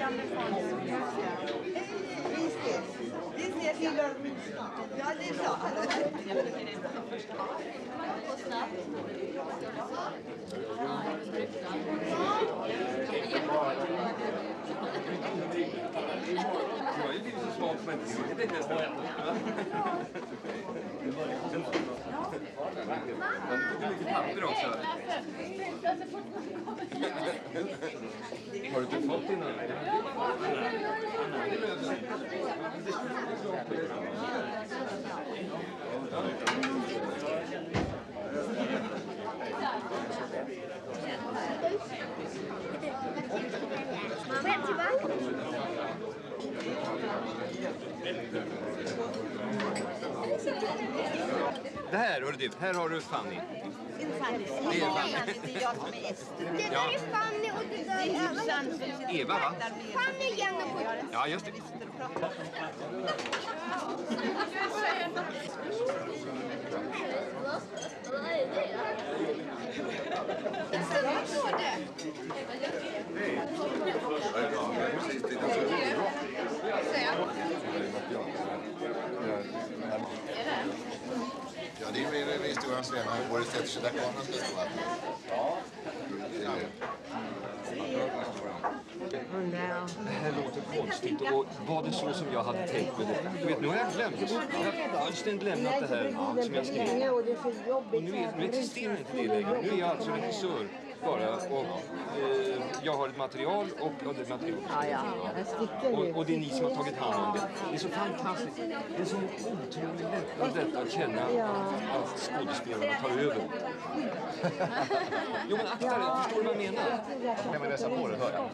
gamla fond. Det tillhör min stad. Ja, det är klart. Jag har ju blivit så smart som inte det är nästan ändå. Det är mycket papper också. Har du inte fått innan? Det här, hör du, här har du Fanny. Det är Fanny. Det är jag som är Ester. Det där är Fanny och det där är Eva, va? Fanny, Janne och Ja, just det. Ja, det är mer historien senare. Boris sätter där kameran ska stå här. Det här låter konstigt och var det så som jag hade tänkt med det? Du vet, nu har jag glömt. Jag har fullständigt lämnat det här som jag skrev. Och nu existerar inte det längre. Nu är jag alltså regissör bara och jag har ett material och det material. Och det är ni som har tagit hand om det. Det är så fantastiskt. Det är så otroligt lätt detta att känna att skådespelarna tar över. Jo men akta dig, förstår du vad jag menar? Kan man läsa på det, hör jag.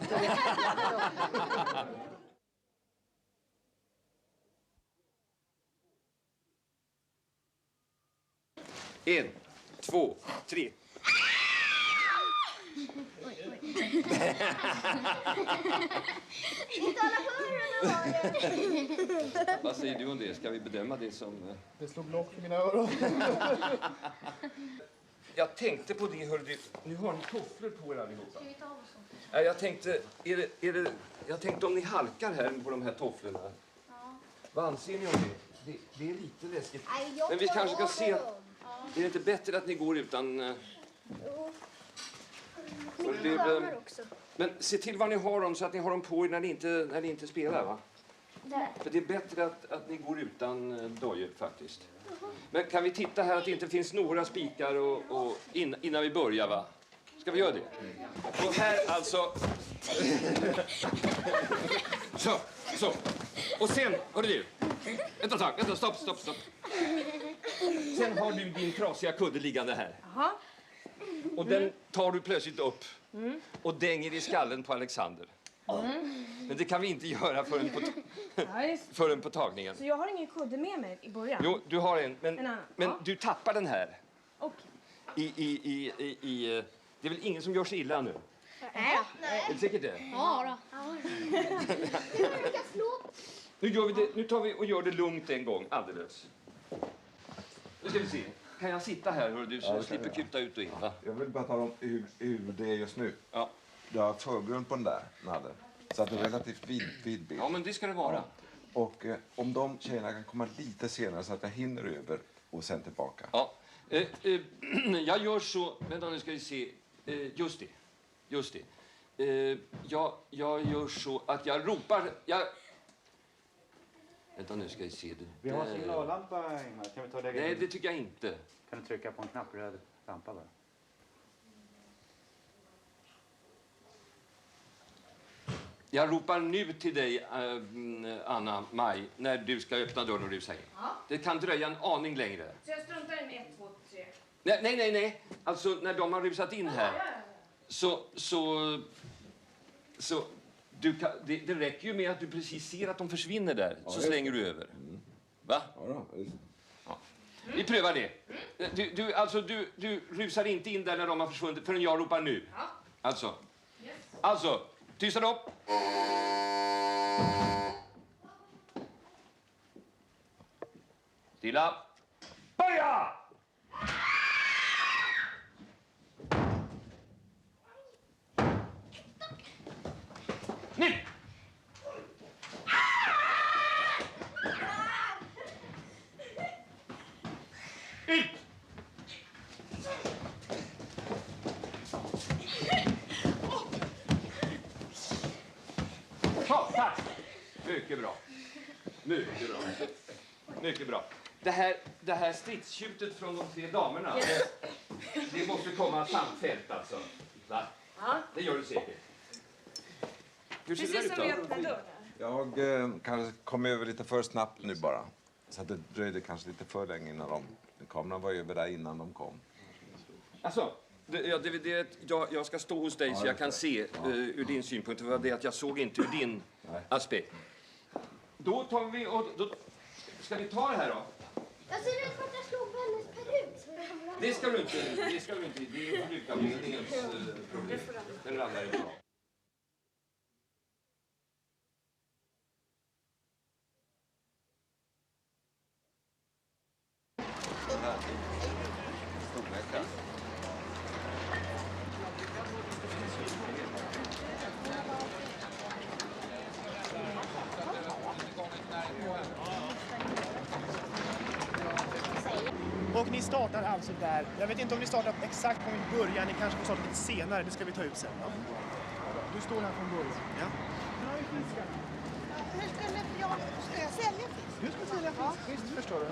En, två, tre. Vad säger du om det? Ska vi bedöma det som... Det slog lock i mina öron. Jag tänkte på det, hörde. Nu har ni tofflor på er allihopa. Jag tänkte, jag tänkte om ni halkar här på de här tofflorna. Ja. Vad anser ni om det? Det är lite läskigt. Men vi kanske ska se... Är det inte bättre att ni går utan... Men se till vad ni har dem så att ni har dem på er när ni inte spelar, va? För det är bättre att ni går utan dojor faktiskt. Men kan vi titta här att det inte finns några spikar och innan vi börjar, va? Ska vi göra det? Och här alltså... Så. Och sen, hörru du. Vänta, stopp. Sen har du din trasiga kudde liggande här. Jaha. Och den tar du plötsligt upp och dänger i skallen på Alexander. Men det kan vi inte göra förrän på tagningen. Så jag har ingen kudde med mig i början? Jo, du har en, men Ja. du tappar den här. Okej. Det är väl ingen som gör sig illa nu? Nej. Är det säkert det? Ja då. Nu tar vi och gör det lugnt en gång, alldeles. Nu ska vi se. Kan jag sitta här, hör du, så jag slipper kuta ut och in, va? Jag vill bara tala om hur det är just nu. Ja. Du har förgrund på den där, Nadde. Så att det är relativt vid bild. Ja, men det ska det vara. Och om de tjejerna kan komma lite senare så att jag hinner över och sen tillbaka. Ja. Jag gör så... Vänta, nu ska vi se. Just det. Jag gör så att jag ropar... Vänta, nu ska vi se. Vi har signallampa, Ingmar. Kan vi ta det? Nej, det tycker jag inte. Kan du trycka på en knapp, röd lampa bara? Jag ropar nu till dig, Anna Maj, när du ska öppna dörren och rusa in. Ja. Det kan dröja en aning längre. Så jag struntar i med 1, 2, 3? Nej. Alltså, när de har rusat in här så du kan, det räcker ju med att du precis ser att de försvinner där, så slänger du över. Va? Ja. Vi prövar det. Du rusar inte in där när de har försvunnit förrän jag ropar nu. Ja. Alltså, tystnad upp. Stilla. Börja! Nu! Mycket bra. Mycket bra. Mycket bra. Det här stridstjutet från de 3 damerna, det måste komma samfällt alltså. Va? Ja. Det gör du säkert. Hur ser Precis det som vi ut då? öppnar dörren. Jag kanske kom över lite för snabbt nu bara. Så att det dröjde kanske lite för länge innan kameran var över där innan de kom. Alltså, jag ska stå hos dig så jag kan se ur din synpunkt. Det var det att jag såg inte ur din aspekt. Då tar vi ska vi ta det här då? Jag ser ut för att jag slog hennes peruk. Det ska du inte. Det är brukavdelningens problem. Den ramlar inte av. Och ni startar alltså där. Jag vet inte om ni startar exakt från början. Ni kanske får starta lite senare. Det ska vi ta ut sen. Ja. Du står här från början. Ja. Nu har vi fiskarna. Ska jag sälja fisk? Du ska sälja fisk. Visst, förstår du.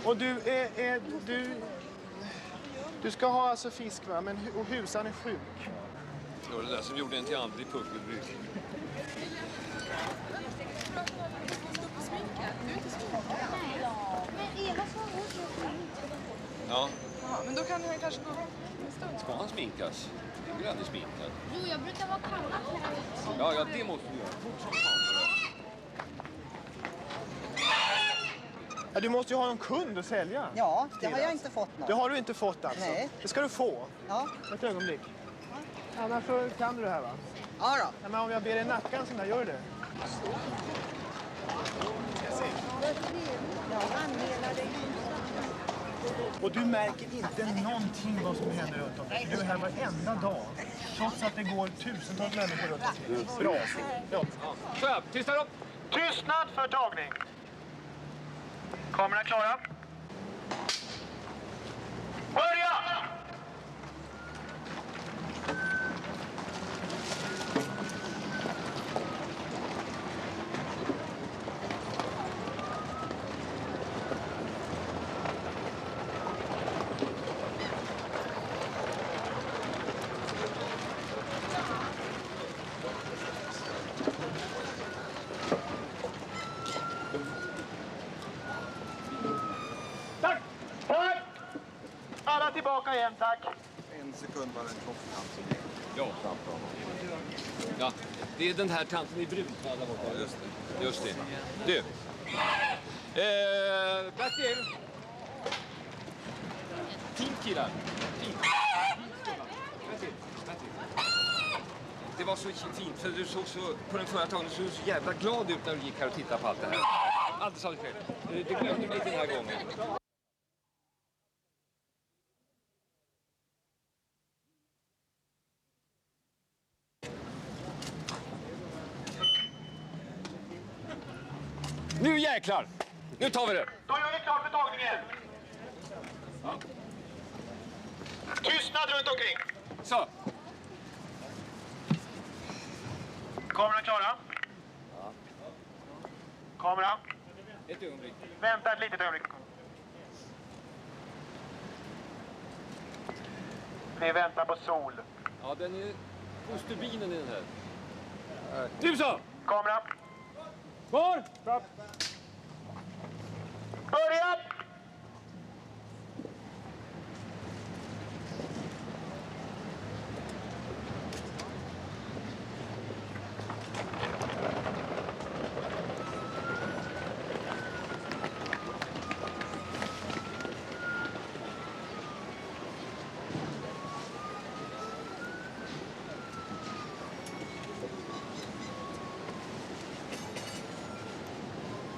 Och du ska ha alltså fisk, va? Men och husan är sjuk. Det var det där som gjorde en till aldrig puckelbruk. Men Eva sa Ja. Men då kan han kanske gå en stund. Ska han sminkas? Jag blir aldrig sminkad. Jo, jag brukar vara kallad. Ja, det måste du göra. Fort som fan. Ja, du måste ju ha en kund att sälja. Ja, det har jag inte fått något. Det har du inte fått alltså? Nej. Det ska du få. Ja. Ett ögonblick. Annars så kan du det här, va? Ja då. Ja, men om jag ber dig nacka en sån där, gör du det? Och du märker inte någonting vad som händer runt omkring. Du är här varenda dag. Trots att det går tusentals människor runt omkring. Bra. Ja. Så, tysta upp! Tystnad för tagning. Kamerorna klara. Börja! Tack! Tack! Alla tillbaka igen, tack. En sekund var den klocktant. Ja. Ja, det är den här tanten i brunkläder där borta. Just det. Du. Bertil. Fint killar. Fint. Det var så fint för du såg så, på den förra tagningen såg du så jävla glad ut när du gick här och tittade på allt det här. Alldeles av dig själv. Det glömde du lite den här gången. Nu jäklar! Nu tar vi det! Då gör vi klart för tagningen. Tystnad runt omkring. Så! Kameran klara? Kamera. Ett ögonblick. Vänta ett litet ögonblick. Vi väntar på sol. Ja, den är hos turbinen i den här. Nu så! Kamera. Var! Börja!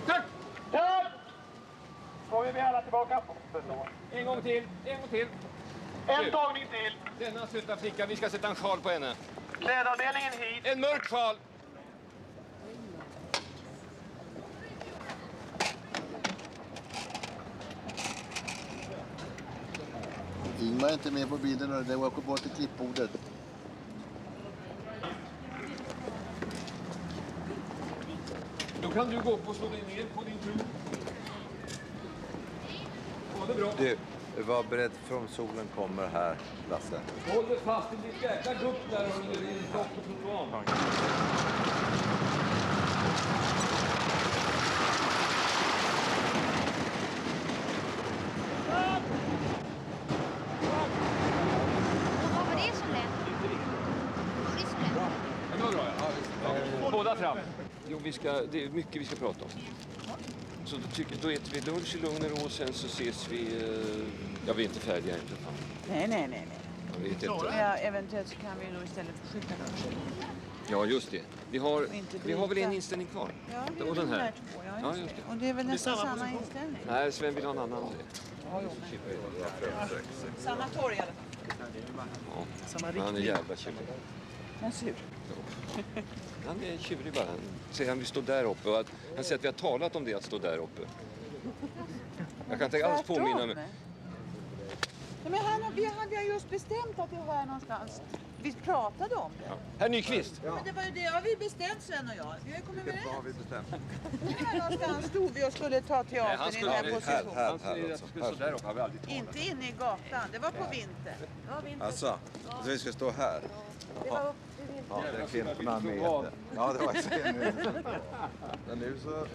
Tack! Tack! Får vi alla tillbaka? En gång till, en gång till. En tagning till. Denna söta flicka, vi ska sätta en sjal på henne. Klädavdelningen hit. En mörk sjal. Ingmar är inte med på bilden och det åker bort till klippbordet. Då kan du gå upp och slå dig ner på din tur. Ha det bra. Du, var beredd för om solen kommer här, Lasse. Håll dig fast i ditt jäkla gupp där under din kropp och trottoaren. Var det så lätt? Var det så lätt? Ja, då drar jag. Båda fram. Jo, det är mycket vi ska prata om. Så då äter vi lunch i lugn och ro och sen så ses vi... Ja, vi är inte färdiga inte. Nej. Jag vet inte. Ja, eventuellt så kan vi då istället skjuta lunchen. Ja, just det. Vi har väl en inställning kvar? Ja, det är och den de här. där två. Ja, Ja, just just det. det. Och det är väl nästan samma inställning. Nej, Sven vill ha en annan. Samma torg i alla fall. Ja. Han är jävla tjurig. Men sur. Han är tjurig bara. Han säger han vill stå där uppe. Och han säger att vi har talat om det att stå där uppe. Jag kan inte alls påminna mig. Nej, men vi hade ju just bestämt att det var här någonstans. Vi pratade om det. Ja. Herr Nyqvist. Ja. Men det var ju det har vi bestämt, Sven och jag. Vi har ju kommit överens. Vad har vi bestämt? Här någonstans stod vi och skulle ta teatern i den här positionen. Han säger att vi skulle stå där uppe. Har vi aldrig talat. Inte inne i gatan. Det var på vintern. Alltså, så vi ska stå här? Det var upp Ja, det är kvinnorna med. Ja, det var sen nu. Men nu så...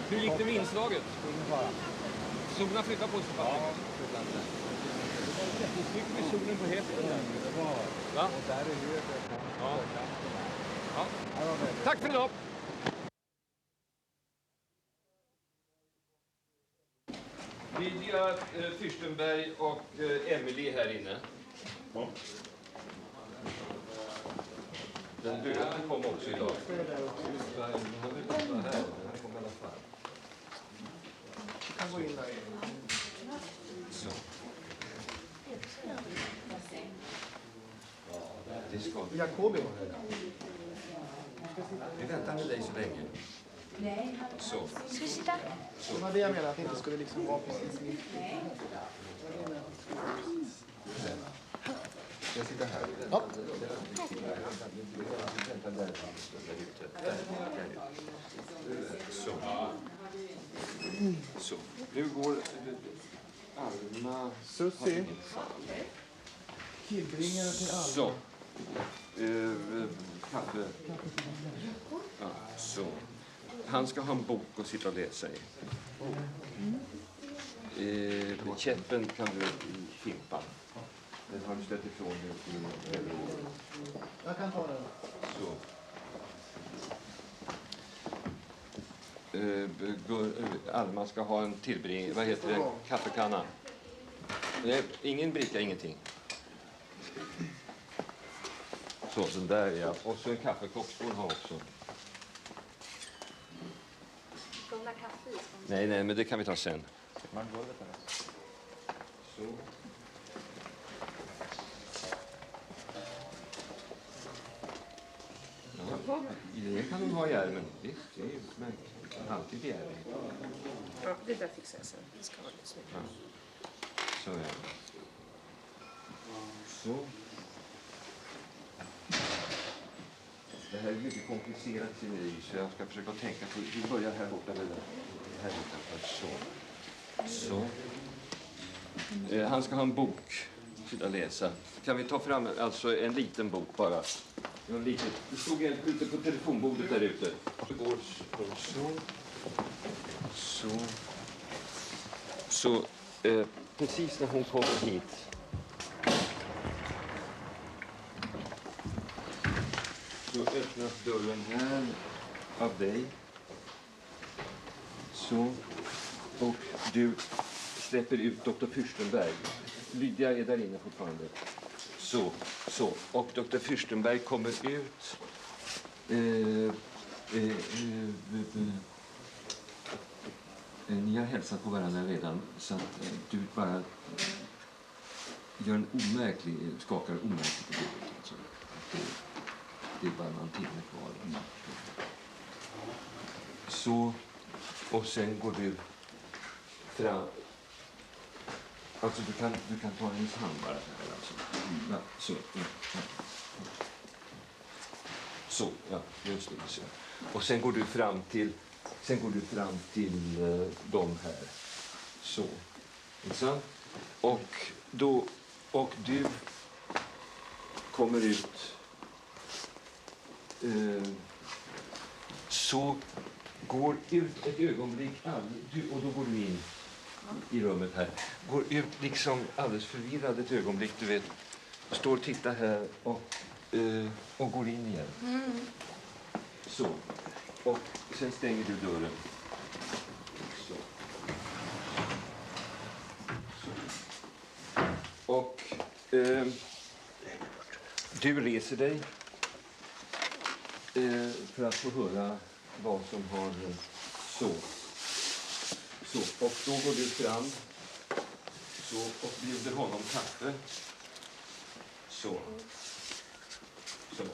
Hur gick det med inslaget? Solen flyttar på sig. Ja, nu trycker vi solen på hästen där. Va? Ja. Ja. Tack för idag! Lydia Fürstenberg och Emily här inne. Den döda kom också idag. Kan gå in där. Så. Det ska vi. Jakobi. Vi väntar med dig så länge. Så. Ska vi sitta? Det var det jag menade, att det inte skulle liksom vara precis mitt. Jag sitter här. Ja. Så. Så. Nu går Alma... Susie. Tillbringare till alla. Så. Kaffe. Ja, så. Han ska ha en bok att sitta och läsa i. Käppen kan du fimpa. Den har du ställt ifrån dig. Jag kan ta den. Så. Alma ska ha en tillbring... Vad heter det? Kaffekanna. Nej, ingen bricka, ingenting. Så där, ja. Och så en kaffekopp ska hon ha också. Ska hon ha kaffe i? Nej, men det kan vi ta sen. Man golvet här. Så. Ja, det kan de ha i ärmen. Visst, det är utmärkt. Alltid i ärmen. Ja, det där fixar jag sen. Det ska vara snyggt. Ja. Så ja. Så. Det här är mycket komplicerat sceneri, så jag ska försöka tänka på. Vi börjar här borta eller där. Här borta först. Så. Han ska ha en bok att läsa. Kan vi ta fram alltså en liten bok bara? Det stod en ute på telefonbordet där ute. Det går så. Precis när hon kommer hit. Så öppnas dörren här av dig. Så. Och du släpper ut Dr. Fürstenberg. Lydia är där inne fortfarande. Så. Och Dr. Fürstenberg kommer ut. Ni har hälsat på varandra redan, så att du bara gör en skakar omärklig på bordet. Alltså. Det är bara någon timme kvar. Så, och sen går du fram. Alltså du kan ta hennes hand bara här. Alltså. Ja, så. Så, ja, just det. Så. Och sen går du fram till de här. Så. Så. Och du kommer ut. Så går ut ett ögonblick och då går du in i rummet här. Går ut liksom alldeles förvirrad ett ögonblick, du vet. Står och tittar här och går in igen. Så. Och sen stänger du dörren. Så. Och du reser dig för att få höra vad som har så. Och då går du fram och bjuder honom kaffe. Så.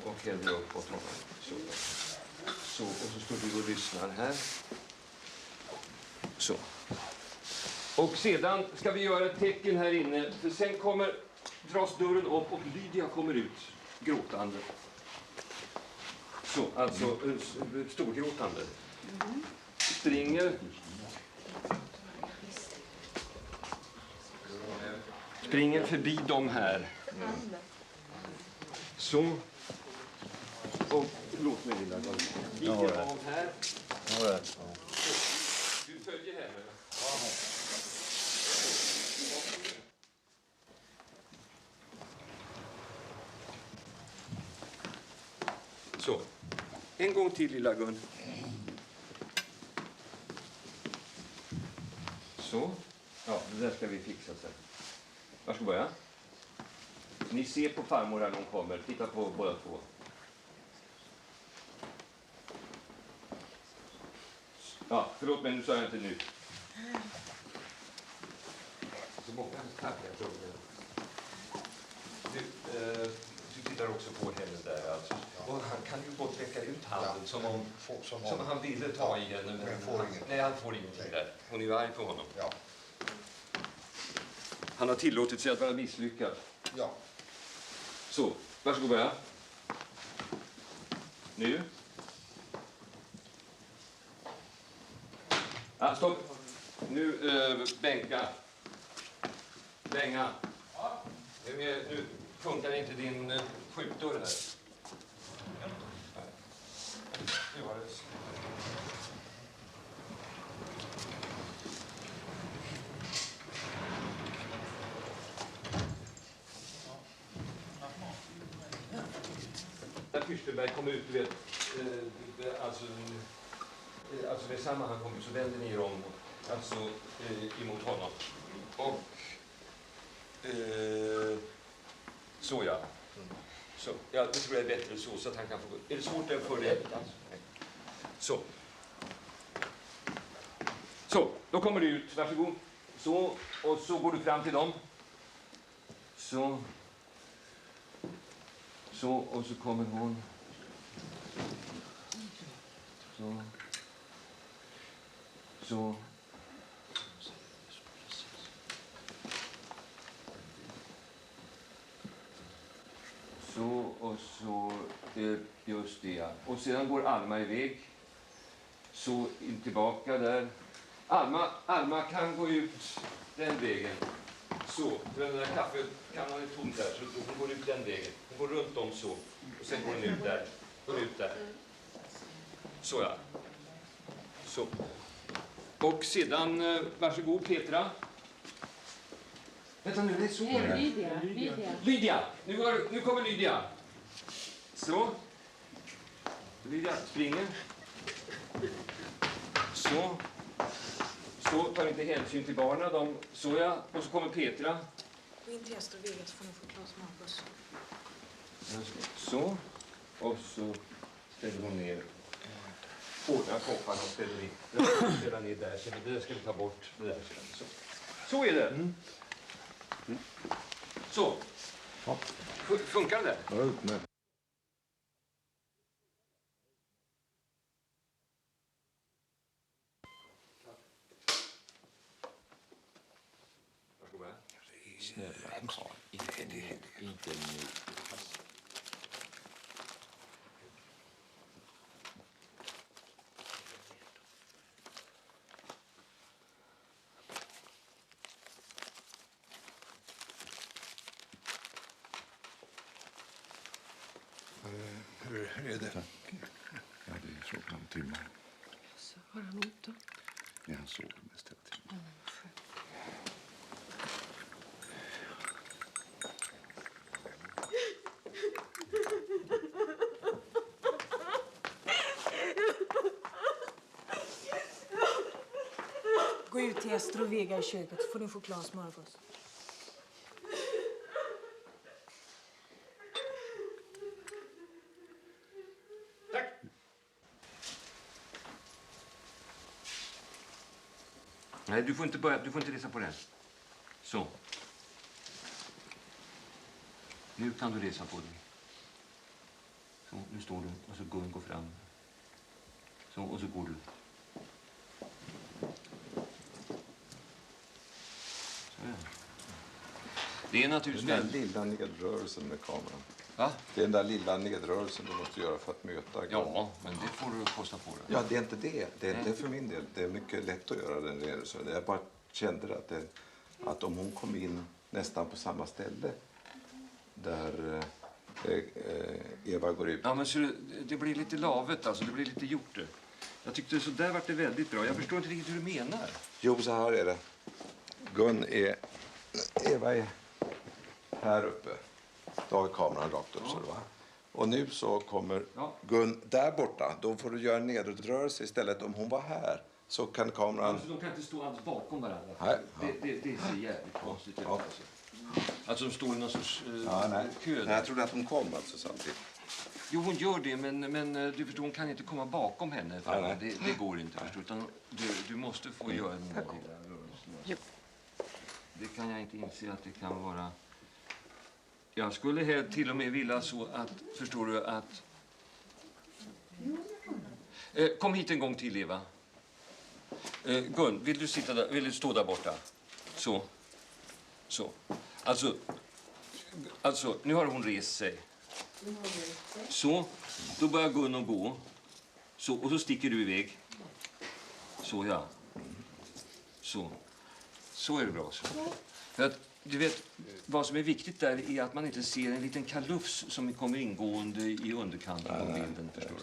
Och häller upp åt honom. Så, och så står du och lyssnar här. Så. Och sedan ska vi göra ett tecken här inne. För sen dras dörren upp och Lydia kommer ut gråtande. Så, alltså storgråtande. Springer förbi dem här. Så. Och låt mig lilla gång. Ligger av här. Du följer henne. Så. En gång till, lilla Gun. Så. Ja, det där ska vi fixa sen. Var ska vi börja? Ni ser på farmor när hon kommer. Titta på båda två. Ja, förlåt mig, nu sa jag inte nu. Så många tackar frågor. Du tittar också på henne där alltså. Och han kan ju gott räcka ut handen som han ville ta i henne. Men han får ingenting där. Hon är ju arg på honom. Ja. Han har tillåtit sig att vara misslyckad. Ja. Så, varsågod börja. Nu. Stopp. Nu bänka. Bänga. Nu funkar inte din skjutdörr här. Nu var det. När Fürstenberg kom ut, du vet, alltså det är samma han kommer, så vänder ni er om, alltså emot honom. Och så ja. Så, ja, det tror jag är bättre så att han kan få gå. Är det svårt för dig? Så. Så, då kommer du ut. Varsågod. Så, och så går du fram till dem. Så. Så, och så kommer hon. Så. Så. Så och så, just det ja. Och sedan går Alma iväg. Så in tillbaka där. Alma kan gå ut den vägen. Så, för den där kaffekannan är tom där, så hon går ut den vägen. Hon går runt om så, och sen går hon ut där. Går ut där. Så ja. Så. Och sedan, varsågod Petra. Vänta nu, det är så. Lydia. Nu kommer Lydia. Så. Lydia springer. Så. Så, tar inte hänsyn till barnen. Så ja. Och så kommer Petra. Gå in till Ester Vegas får ni få Claes Marcus. Så. Och så ställer hon ner. Ordnar kopparna och ställer ner där. Så det där ska vi ta bort. Det där så. Så är det. Så. Funkar det? Ja, utmärkt. Hur är det? Ja, det är så fram timmar. Så har han ont då? Ja, han sover mest hela tiden. Gå ut till Ester och Vega i köket så får ni få Claes Marcus. Nej, du får inte resa på den. Så. Nu kan du resa på dig. Så, nu står du och så går fram. Så, och så går du. Så ja. Det är naturligtvis Den där lilla nedrörelsen med kameran. Va? Det är den där lilla nedrörelsen du måste göra för att möta. Ja, men det får du kosta på dig. Ja, det är inte det. Det är inte för min del. Det är mycket lätt att göra den rörelsen. Jag bara kände att om hon kom in nästan på samma ställe där Eva går ut. Ja, men så det blir lite lavet alltså. Det blir lite gjort det. Jag tyckte så där var det väldigt bra. Jag förstår inte riktigt hur du menar. Jo, så här är det. Eva är här uppe. Då har vi kameran rakt upp. Så det var. Och nu så kommer Gun där borta. Då får du göra en nedåtrörelse istället. Om hon var här så kan kameran... Alltså, de kan inte stå alls bakom varandra. Nej. Det ser jävligt konstigt ut. Ja. Alltså de står i någon sorts kö. Nej, jag trodde att hon kom alltså samtidigt. Jo, hon gör det, men du förstår, hon kan inte komma bakom henne. Det går inte, förstår, utan du måste få göra den där lilla rörelsen. Det kan jag inte inse att det kan vara... Jag skulle till och med vilja så att, förstår du, att... Kom hit en gång till, Eva. Gun, vill du stå där borta? Så. Så. Alltså, nu har hon rest sig. Så, då börjar Gun och gå. Så, och så sticker du iväg. Så, ja. Så. Så är det bra. Så. För att, du vet, vad som är viktigt där är att man inte ser en liten kalufs som kommer ingående i underkanten på bilden, förstår du.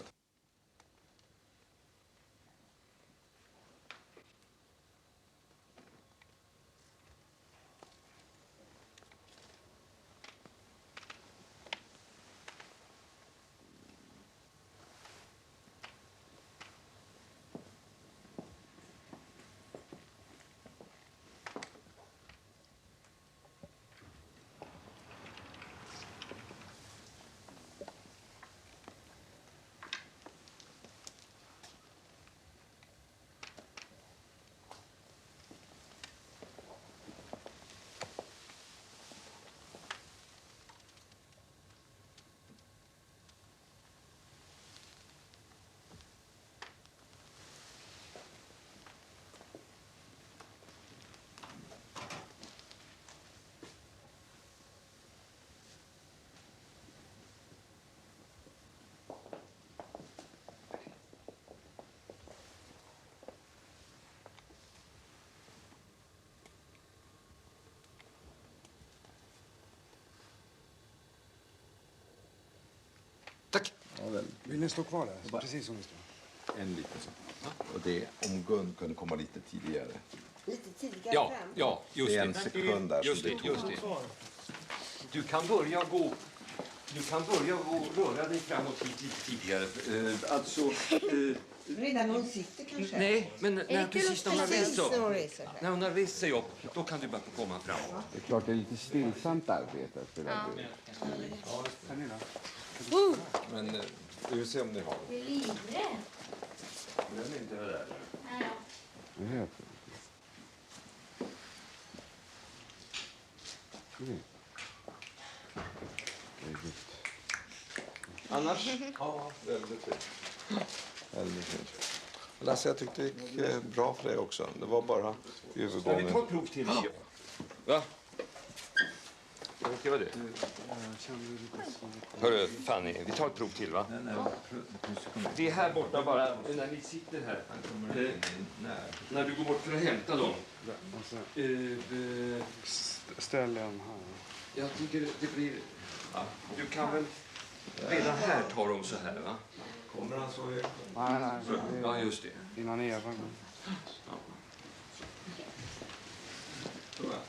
Tack. Ja, väl. Vill ni stå kvar där? Precis som ni står. En liten sak. Och det är om Gun kunde komma lite tidigare. Lite tidigare Ja, fram. ja, just Det är det. en sekund där. Just som det, tog. just det. Du kan börja gå röra dig framåt lite tidigare. Redan när hon sitter kanske? Nej, men när precis när hon har rest Precis när hon sig. reser sig. När hon har rest sig upp, då kan du bara komma fram. Det är klart det är lite stillsamt arbete att spela bur. Men vi vill se om ni har. Jag är livrädd. Glöm inte det där. Det är helt Annars? Ja, väldigt fint. Väldigt fint. Lasse, jag tyckte det gick bra för dig också. Det var bara Ska vi ta övergången. ett prov till? Va? Okej, vad det? Hörru, Fanny, vi tar ett prov till, va? Det är här borta bara, när ni sitter här. När du går bort för att hämta dem. Ställ en här. Jag tycker det blir... Du kan väl redan här ta dem så här, va? Kommer han så högt? Nej, Ja, just det. innan Eva går. Tror jag.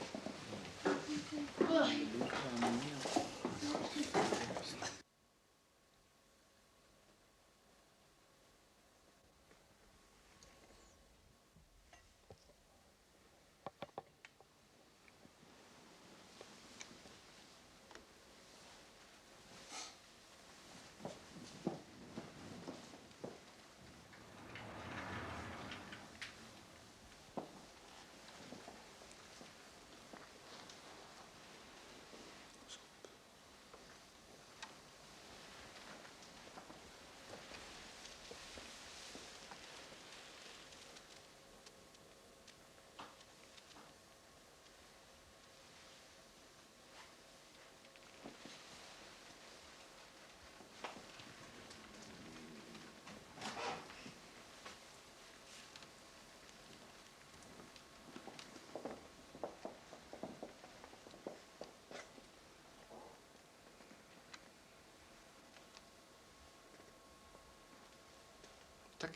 Tack.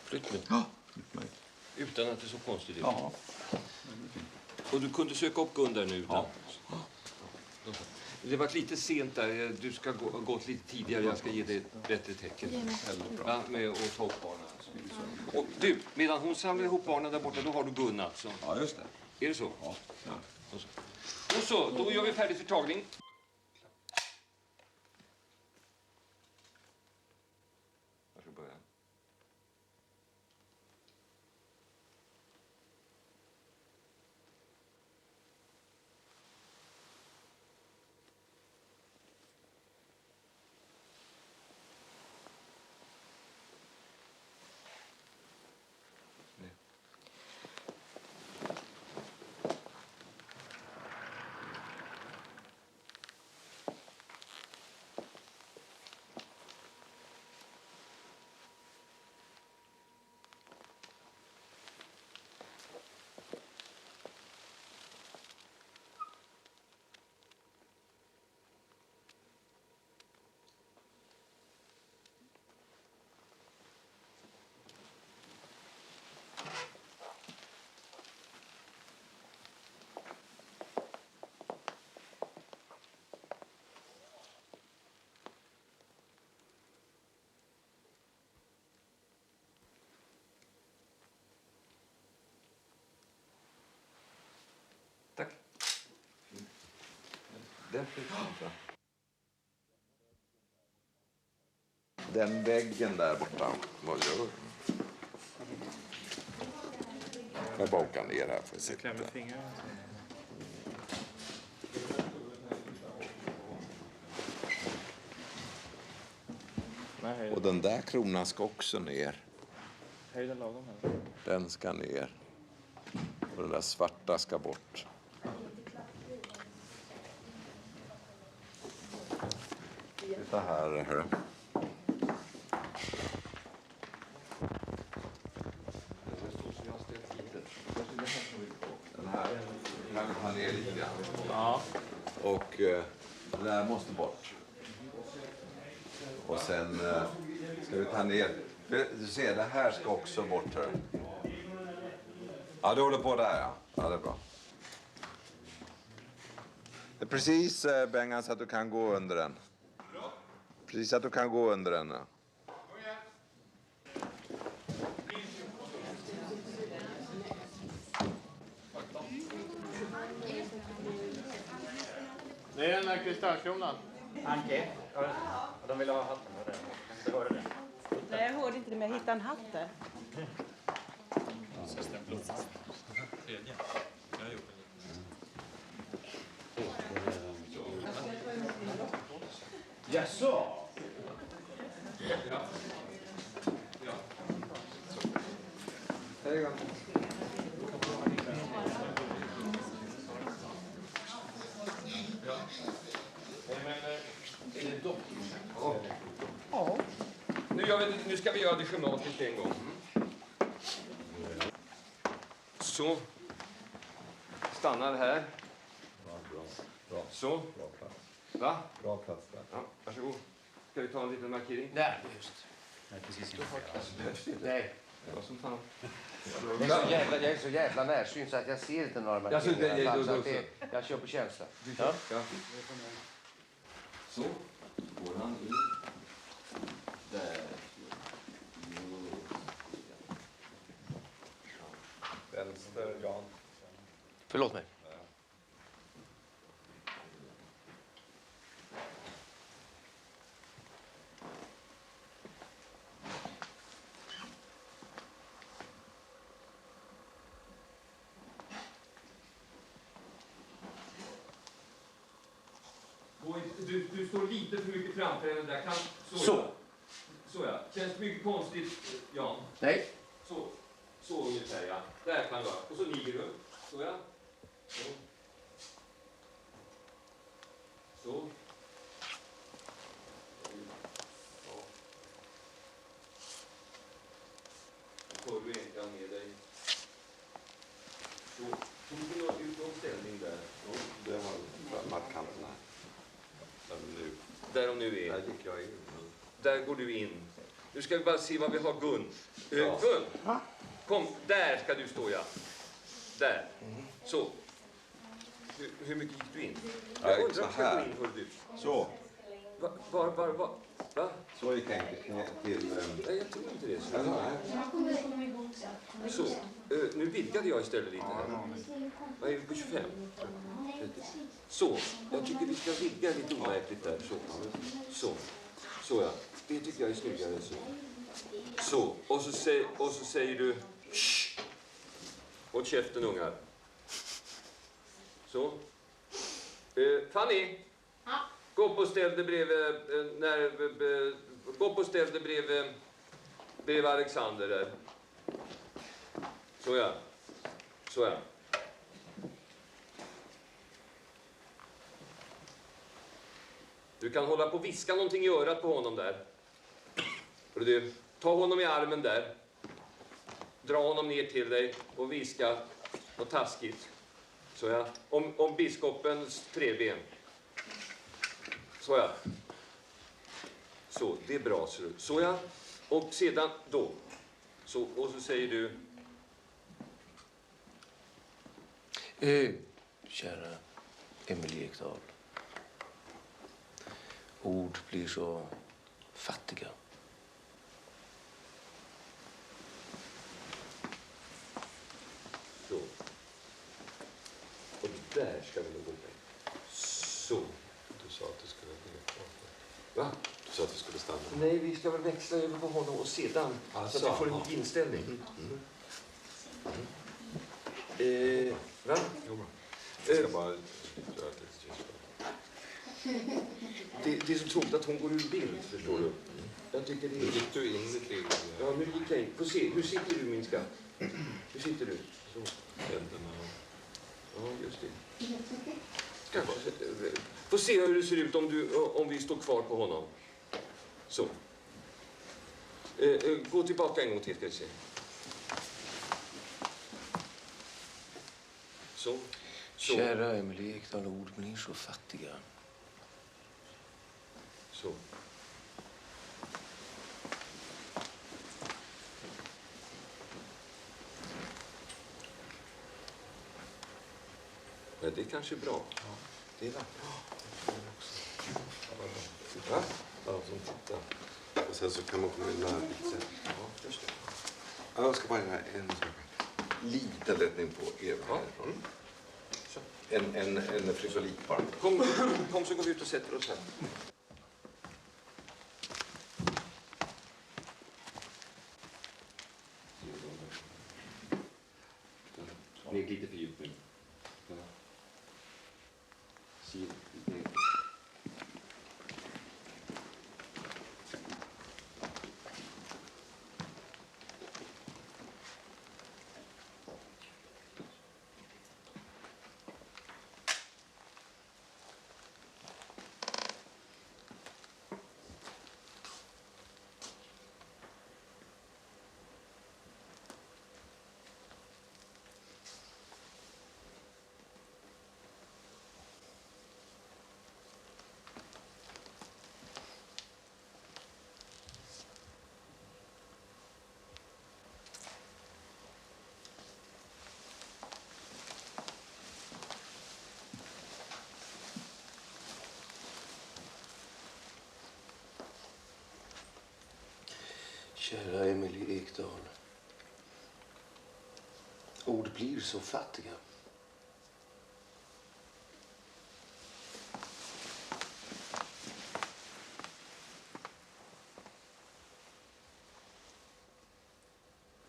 Flytt nu. Ja, utmärkt. Utan att det är så konstigt ut. Ja. Och du kunde söka upp Gun där nu utan... Det var lite sent där. Du ska gått lite tidigare. Jag ska ge dig ett bättre tecken. Ja, med att ta upp barnen. Och du, medan hon samlar ihop barnen där borta, då har du Gun alltså. Ja, just det. Är det så? Ja. Och så, då gör vi färdigt för tagning. Jag ska börja. Tack. Den väggen där borta. Vad gör du? Jag bara åka ner här för att sitta. Och den där kronan ska också ner. Höjden lagom här. Den ska ner. Och den där svarta ska bort. Titta här, hörru. Den här kan vi ta ner lite grann. Ja. Och den där måste bort. sen ska vi ta ner. Du ser, det här ska också bort här. Ja, du håller på där, ja. Ja, det är bra. Det är precis, Bengan, så att du kan gå under den. Precis att du kan gå under den. Ja. Det är den där kristallkronan. Anke, de vill ha hatten. Jag hörde det. Nej, jag hörde inte det, men jag hittade en hatt där. Jaså? Nu ska vi göra det schematiskt en gång. Så. Stannar här. Bra. Så. Bra plats. Va? Bra plats där. Ja, varsågod. Ska vi ta en liten markering? Där, just. Nej, precis inte. Nej. Ja, som fan. Jag är så jävla närsynt så att jag ser inte några markeringar. Jag kör på känsla. Ja. Så. Går han in. Där. Vänster, Jan. Förlåt mig. Du står lite för mycket framför den där. Så ja. Känns mycket konstigt, Jan. Nej. Så ungefär, ja. Där kan du. Och så ligger du. Så ja. Så. Ja. Får du egentligen med dig. Så. Tog du någon utgångsställning där? Ja, det har mattkanterna. Där de nu är. Där gick jag in. Där går du in. Nu ska vi bara se vad vi har, Gun. Gun, kom, där ska du stå, ja. Där. Så. Hur mycket gick du in? Jag undrar om jag går in, hör du. Så. Va? Så gick jag till... Nej, jag tror inte det. Så. Nu vidgade jag istället lite här. Vad är vi på 25? Så. Jag tycker vi ska vidga lite omärkligt där. Så ja. Det tycker jag är snyggare. Så. Och så säger du... Shh! Håll käften, ungar. Så. Fanny! Ja. Gå upp och ställ dig bredvid Alexander där. Så ja. Du kan hålla på och viska någonting i örat på honom där. Du, ta honom i armen där. Dra honom ner till dig och viska något taskigt. Så ja. Om biskopens träben. Så ja. Så, det är bra. Så ja. Och sedan då. Så, och så säger du... Kära Emelie Ekdahl. Ord blir så fattiga. Så. Och där ska vi nog gå med. Så. Du sa att du skulle gå. Va? Du sa att du skulle stanna. Nej, vi ska väl växla över på honom och sedan. Alltså, så att vi får en god inställning. Va? Jo, bra. Jag ska bara göra ett litet ljus. Det är så tråkigt att hon går ur bild, förstår du. Jag tycker det är... Nu gick du in lite grann. Ja, nu gick jag in. Får se, hur sitter du, min skatt? Hur sitter du? Så. Händerna. Ja, just det. Ska jag bara sätta över. Får se hur det ser ut om vi står kvar på honom. Så. Gå tillbaka en gång till, ska vi se. Så. Kära Emelie Ekdahl, ord blir så fattiga. Så. Ja, det kanske är bra. Det är bra. Va? Ja, som tittar. Och sen så kan man komma in nära lite sen. Ja, just det. Ja, jag ska bara göra en sak. Lite lättning på Eva härifrån. Så. En frysolit bara. Kom så går vi ut och sätter oss här. Ner lite för djupt nu. Ja. Ner. Kära Emily Ekdahl. Ord blir så fattiga.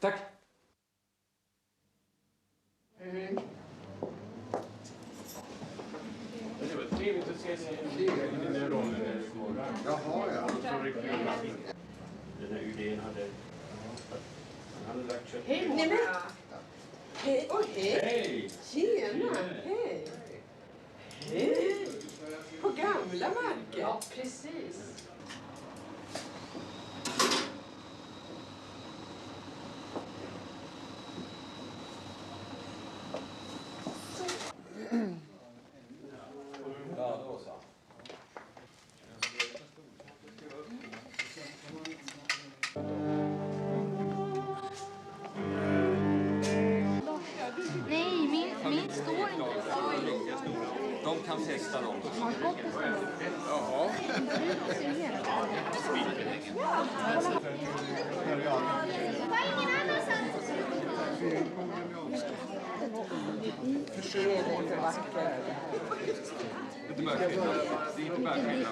Tack. Det var trevligt att se dig i den här rollen. Jaha, ja. Den här idén hade... Han hade lagt kött. Hej, nej men. Hej och hej. Hej! Tjena, hej. Hej. På gamla marker. Ja, precis. Nej, min står inte. De kan testa dem. Jaha. Var ingen annanstans? Lite mörkskillnad. Det är inte mörkskillnad.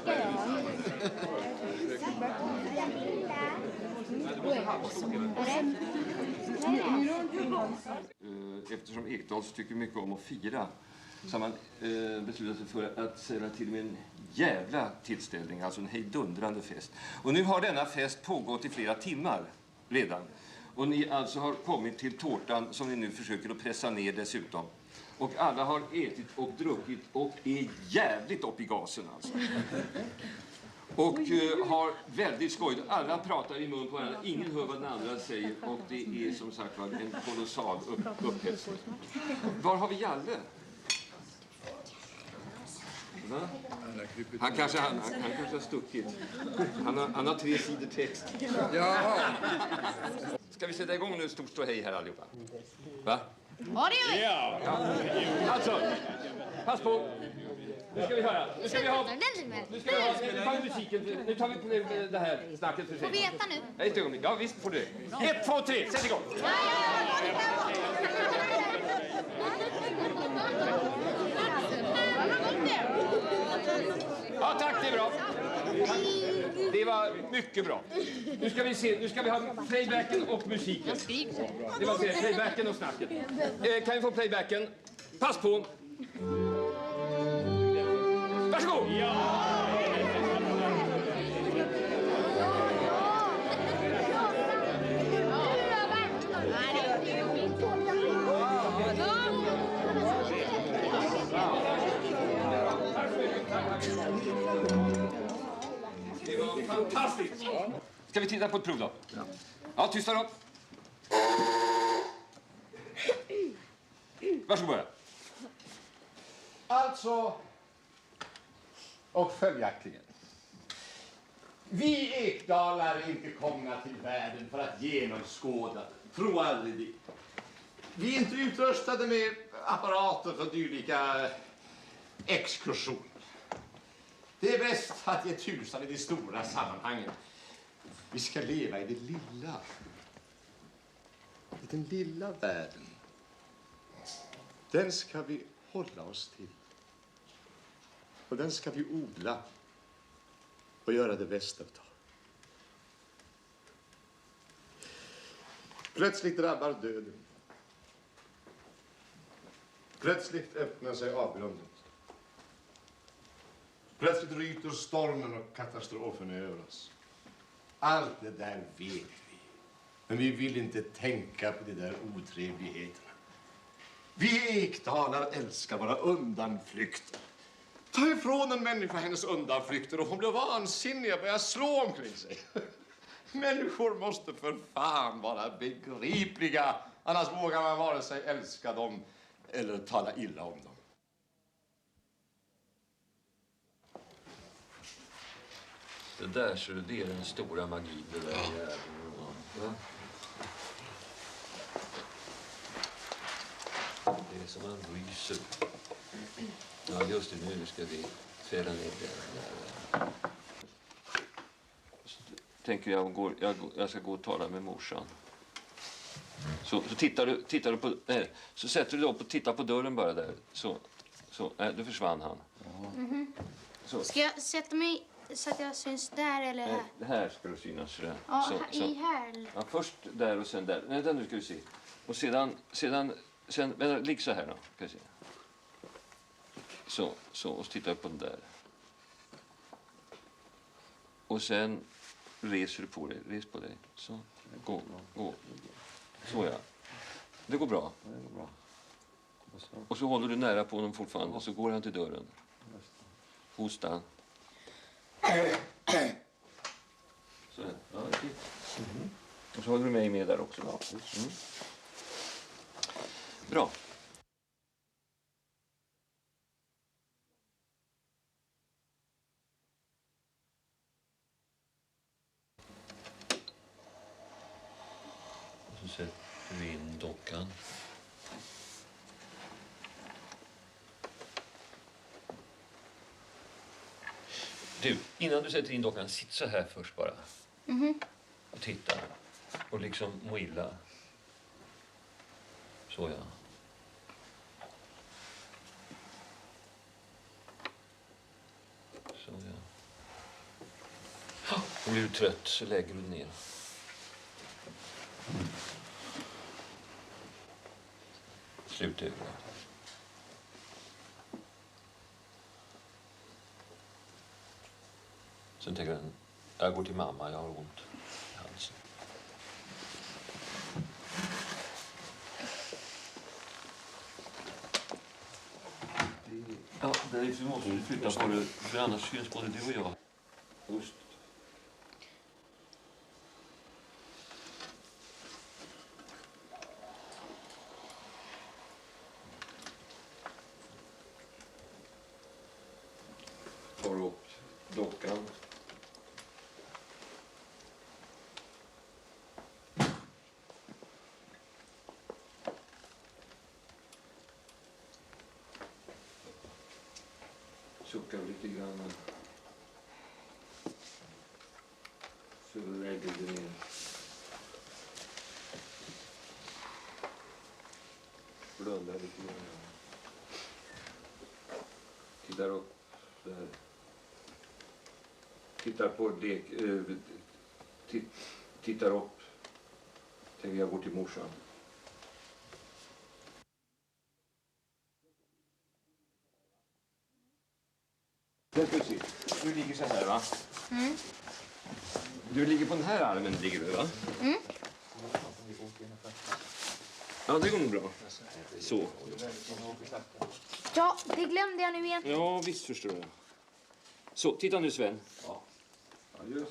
Eftersom Ekdahls tycker mycket om att fira så har man beslutat sig för att ställa till med en jävla tillställning, alltså en hejdundrande fest. Och nu har denna fest pågått i flera timmar redan. Och ni alltså har kommit till tårtan som ni nu försöker att pressa ner dessutom. Och alla har ätit och druckit och är jävligt upp i gasen alltså. Och har väldigt skojigt. Alla pratar i mun på varandra. Ingen hör vad den andra säger. Och det är som sagt en kolossal upphetsning. Var har vi Jalle? Va? Han kanske har stuckit. Han har 3 sidor text. Jaha. Ska vi sätta igång nu stort hej här allihopa? Va? Ja, det gör vi. Ja. Alltså, pass på. Nu ska vi höra. Nu ska vi ha musiken. Nu tar vi på det här snacket för sig. Får vi veta nu? Ett ögonblick. Ja, visst får du det. 1, 2, 3. Sätt igång. Ja, tack. Det är bra. Det var mycket bra. Nu ska vi se. Nu ska vi ha playbacken och musiken. Det var det. Playbacken och snacket. Kan vi få playbacken? Pass på. Varsågod! Ja! Det var fantastiskt! Ska vi titta på ett prov då? Ja, tysta då. Varsågod börja. Alltså, och följaktligen. Vi Ekdalar är inte komna till världen för att genomskåda. Tro aldrig det. Vi är inte utrustade med apparater för dylika exkursioner. Det är bäst att ge tusan i det stora sammanhanget. Vi ska leva i det lilla. I den lilla världen. Den ska vi hålla oss till. Och den ska vi odla och göra det bästa av. Plötsligt drabbar döden. Plötsligt öppnar sig avgrunden. Plötsligt ryter stormen och katastrofen över oss. Allt det där vet vi. Men vi vill inte tänka på de där otrevligheterna. Vi ekdalar älskar våra undanflykter. Ta ifrån en människa hennes undanflykter och hon blir vansinnig och börjar slå omkring sig. Människor måste för fan vara begripliga. Annars vågar man vare sig älska dem eller tala illa om dem. Det där, så det är den stora magin, det där jäveln. Ja. Det är som man ryser. Ja, just det, nu ska vi fälla ner den där. Så tänker jag ska gå och tala med morsan. Så tittar du på, så sätter du dig upp och tittar på dörren bara där. Så då försvann han. Så. Ska jag sätta mig så att jag syns där eller här? Det här ska du synas. Så, Ja, här. Ja, först där och sen där. Nej, nu ska du se. Och sedan vänta, ligg så här då. Ska jag se. Så, och så tittar jag på den där. Och sen reser du på dig. Res på dig. Så, gå. Så ja. Det går bra. Och så håller du nära på honom fortfarande. Så går han till dörren. Hosta. Så, ja, och så håller du mig med där också. Mm. Bra. Och så sätter vi in dockan. Du, innan du sätter in dockan, sitt så här först bara. Och titta. Och liksom må illa. Så ja. Så ja. Om du är trött så lägger du ner. Slut ögonen. Sen tänker jag går till mamma, jag har ont i halsen. Ja, därför måste du flytta på det, för annars syns både du och jag. Just. Tar upp dockan. Suckar lite grann. Så lägger du ner. Blundar lite grann. Tittar upp där. Tittar på det. Tittar upp. Tänker jag går till morsan. Du ligger så här, va? Du ligger på den här armen, ligger du, va? Ja, det går nog bra. Så. Ja, det glömde jag nu igen. Ja, visst förstår jag. Så, titta nu Sven.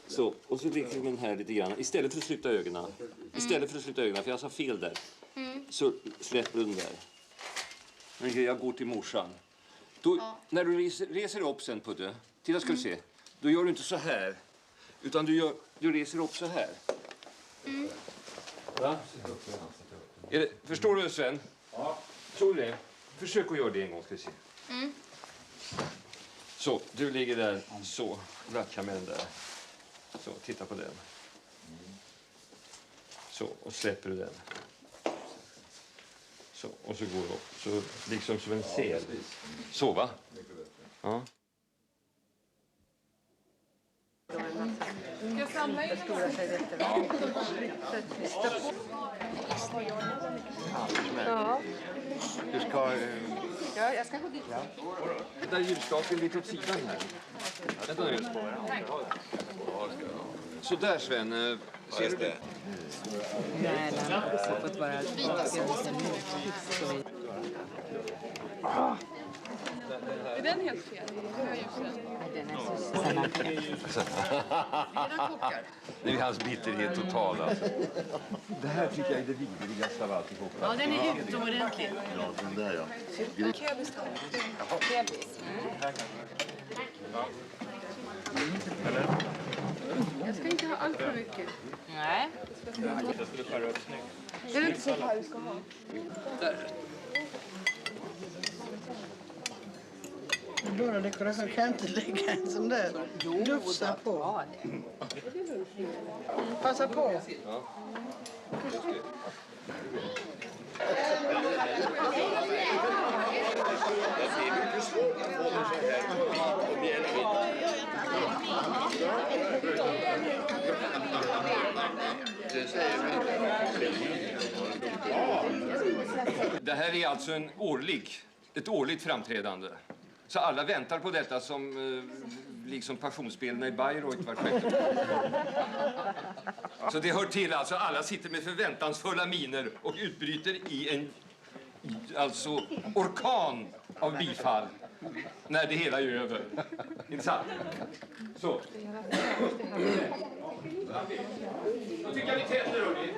Så, och så ligger den här lite grann. Istället för att sluta ögonen. För jag sa fel där. Så släpper du den där. Men jag går till morsan. Då, när du reser upp sen, Putte, titta ska du se. Då gör du inte så här. Utan du reser upp så här. Va? Förstår du, Sven? Ja. Såg du det? Försök att göra det en gång, ska vi se. Mm. Så, du ligger där. Så, rackar med den där. Så, titta på den. Så, och släpper du den. Så, och så går du upp. Så, liksom som en sel. Så, va? Ja. Ska jag samla in stora servetter? Ja. Du ska... Ja, jag ska gå dit. Den där ljusstaken lite åt sidan här. Vänta nu. Så där, Sven. Ser du det? Nej, det har fått vara Är den helt fel? Den är så Det är hans bitterhet total. Alltså. Det här tycker jag är det vidrigaste av alltihop. Ja, den är utomordentlig. Ja, den där ja. Kebis tar jag. Kebis. Jag ska inte ha allt för mycket. Nej. Är det inte så här du ska ha? Bara dekoration kan jag inte lägga en sån där lufsa på. Passa på. Det här är alltså ett årligt framträdande. Så alla väntar på detta som liksom passionsspelen i Bayreuth var sjätte. Så det hör till, alltså alla sitter med förväntansfulla miner och utbryter i en orkan av bifall när det hela är över. Inte sant? Så. Då tycker jag vi tänder, hörni.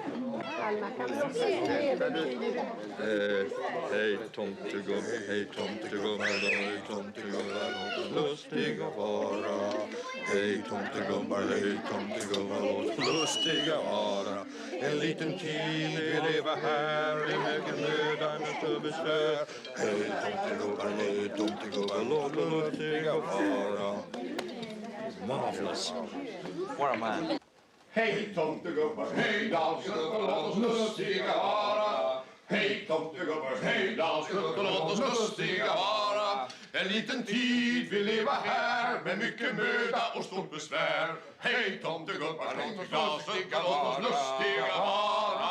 Hej tomtegubbe, hej tomtegubbe, hej tomtegubbe, låt lustiga vara. Hej tomtegubbar, hej tomtegubbar, låt lustiga vara. En liten tid vi lever här, i mycket möda, mycket besvär. Hej tomtegubbar, låt lustiga vara. Marvelous. What a man. Hej tomtegubbar, hej dansgubbar, låt oss lustiga vara. Hej tomtegubbar, hej dansgubbar, låt oss lustiga vara. En liten tid vi lever här med mycket möda och stort besvär. Hej tomtegubbar, låt oss dansgubbar, låt oss lustiga vara.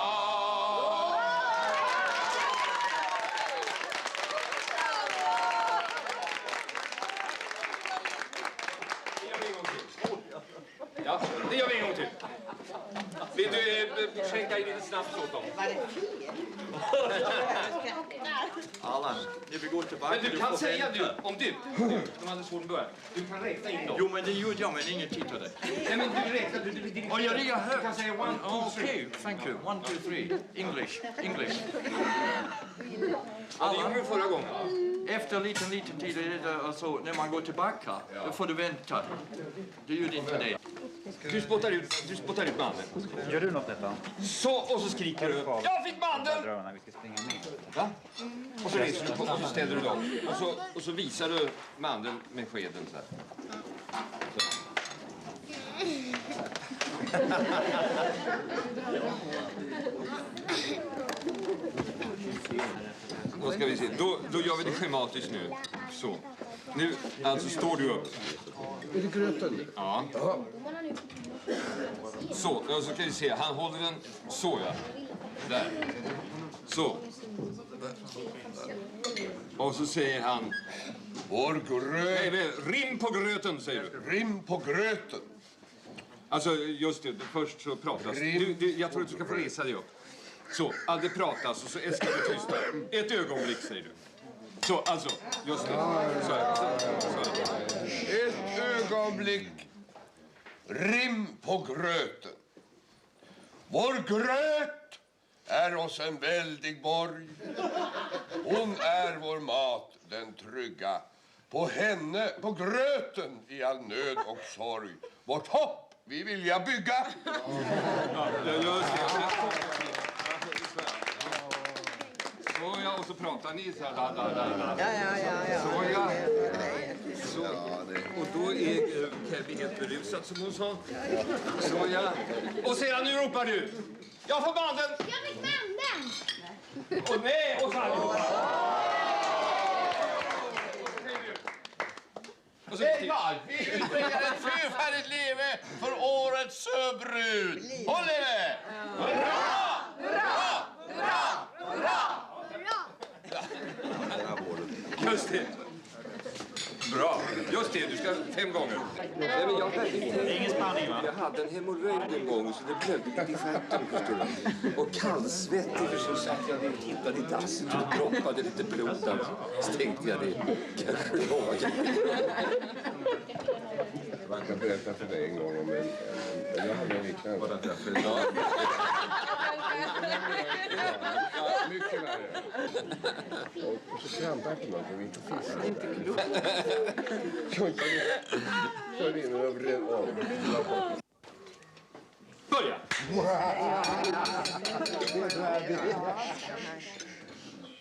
Ja, det gör vi en gång till. Vill du skänka in lite snabbt åt dem? Var det fel? Allan, när vi går tillbaka... Men du kan säga de hade svårt att börja. Du kan räkna in dem. Jo, men det gjorde jag, men ingen tittade. Nej, men du räknar, du kan säga 1, 2, 3. Okay, thank you. 1, 2, 3. English. Ja, det gjorde vi förra gången. Efter liten tid, alltså, när man går tillbaka, då får du vänta. Du gjorde inte det. Du spottar ut mandeln. Gör du något detta? Så, och så skriker du. Jag fick mandeln! Vi ska springa med. Va? Och så reser du på och så ställer du dem. Och så visar du mandeln med skeden så här. Då ska vi se. Då gör vi det schematiskt nu. Så. Nu, alltså står du upp. Är det gröten? Ja. Så, och så kan vi se. Han håller den så, ja. Där. Så. Och så säger han... Vår gröt. Nej, rim på gröten, säger du. Rim på gröten. Alltså, just det. Först så pratas. Jag tror att du ska få resa dig upp. Så, det pratas och så ska du tysta. Ett ögonblick, säger du. Så, alltså, just det. Så här. Ett ögonblick. Rim på gröten. Vår gröt är oss en väldig borg. Hon är vår mat, den trygga. På henne, på gröten i all nöd och sorg. Vårt hopp vi vilja bygga. Ja, just det. pratar ni så där. Ja. Så ja. Så. Och då är Kevin helt berusad som hon sa. Så ja. Och sedan nu ropar du. Jag får banden. Jag fick banden. Och nej, och så allihopa. Hej vad! Vi utbringar ett fyrfärdigt leve för årets brud. Håll leve! Hurra! Hurra! Hurra! Hurra! Just det. Bra. Just det, du ska 5 gånger. Nej, men jag ingen spanning, va? Jag hade en hemorrojd en gång så det blödde lite i stjärten, förstår du. Och kallsvettig så satt jag och tittade i dasset och droppade lite blod där. Så tänkte jag det kanske låg. Man kan berätta för dig en gång om en jag hade en liknande. Var det därför idag? Ja, mycket värre. Och så trampade jag på något och vi tog fisk. Inte klokt. Jag körde in och vred av. Börja!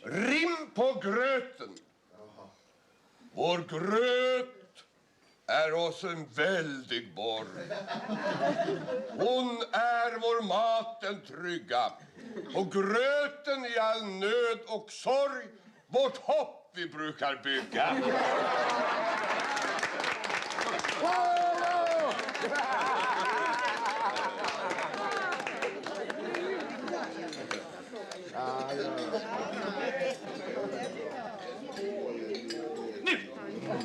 Rim på gröten. Vår gröt är oss en väldig borg. Hon är vår mat den trygga. Och gröten i all nöd och sorg vårt hopp vi brukar bygga.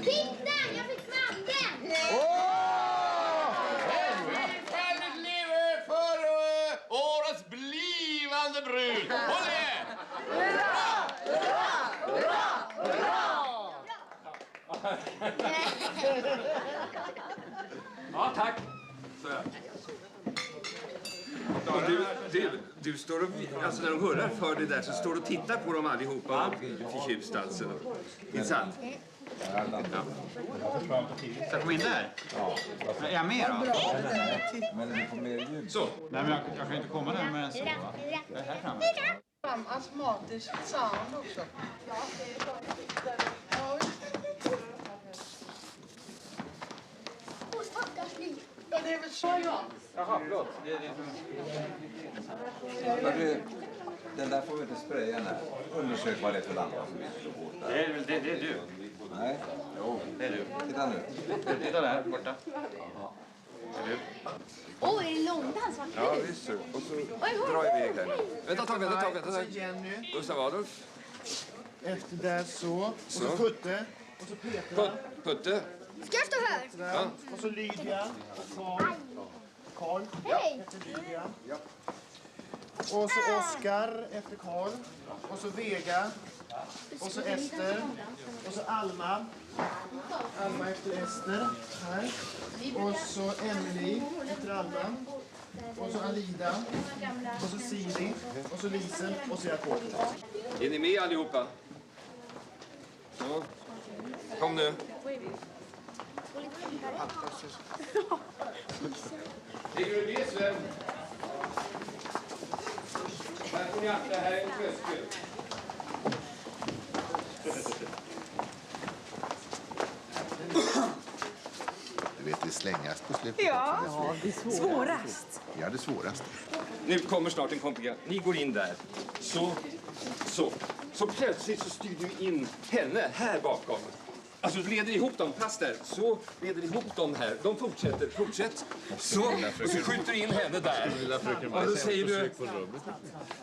Titta, jag fick banden. Färdigt leve för årets blivande brud. Håll det! Hurra! Hurra! Hurra! Ja, tack. Så ja. Och du står och, alltså när de hurrar för det där så står du och tittar på dem allihopa och förtjust alltså. Inte sant? Ja. Ska jag komma in där? Ja. Är jag med då? Men du får mer ljud. Så. Nej, men jag kan inte komma där med en så, va? Jag är här framme. Astmatisk sound också. Ja, det är väl så jag. Jaha, förlåt. Den där får vi inte spraya när. Undersök vad det är för lampa som vi slår bort där. Det är du. Nej. Jo, det är du. Titta nu. Titta där, borta. Är du? Åh, är det långdans? Vad kul. Ja, visst. Och så drar jag iväg här. Vänta ett tag. Jenny. Gustav Adolf. Efter det så. Och så Putte. Och så Petra. Putte. Ska jag stå här? Ja. Och så Lydia. Och Karl. Hej. Efter Lydia. Ja. Och så Oskar efter Karl. Och så Vega. Och så Ester. Och så Alma. Alma efter Ester. Här. Och så Emily efter Alma. Och så Alida. Och så Siri. Och så Lisen. Och så Jakob. Är ni med allihopa? Så. Kom nu. Ligger du med, Sven? Här får ni akta, här är en tröskel. Du vet, det slängas på slutet. Ja, det är svårast. Ja, det svåraste. Nu kommer snart en komplikation. Ni går in där. Så plötsligt så styr du in henne här bakom. Alltså du leder ihop dem, pass där. Så leder ihop dem här. De fortsätt. Så, och så skjuter du in henne där. Lilla fröken Och då säger du... på rummet.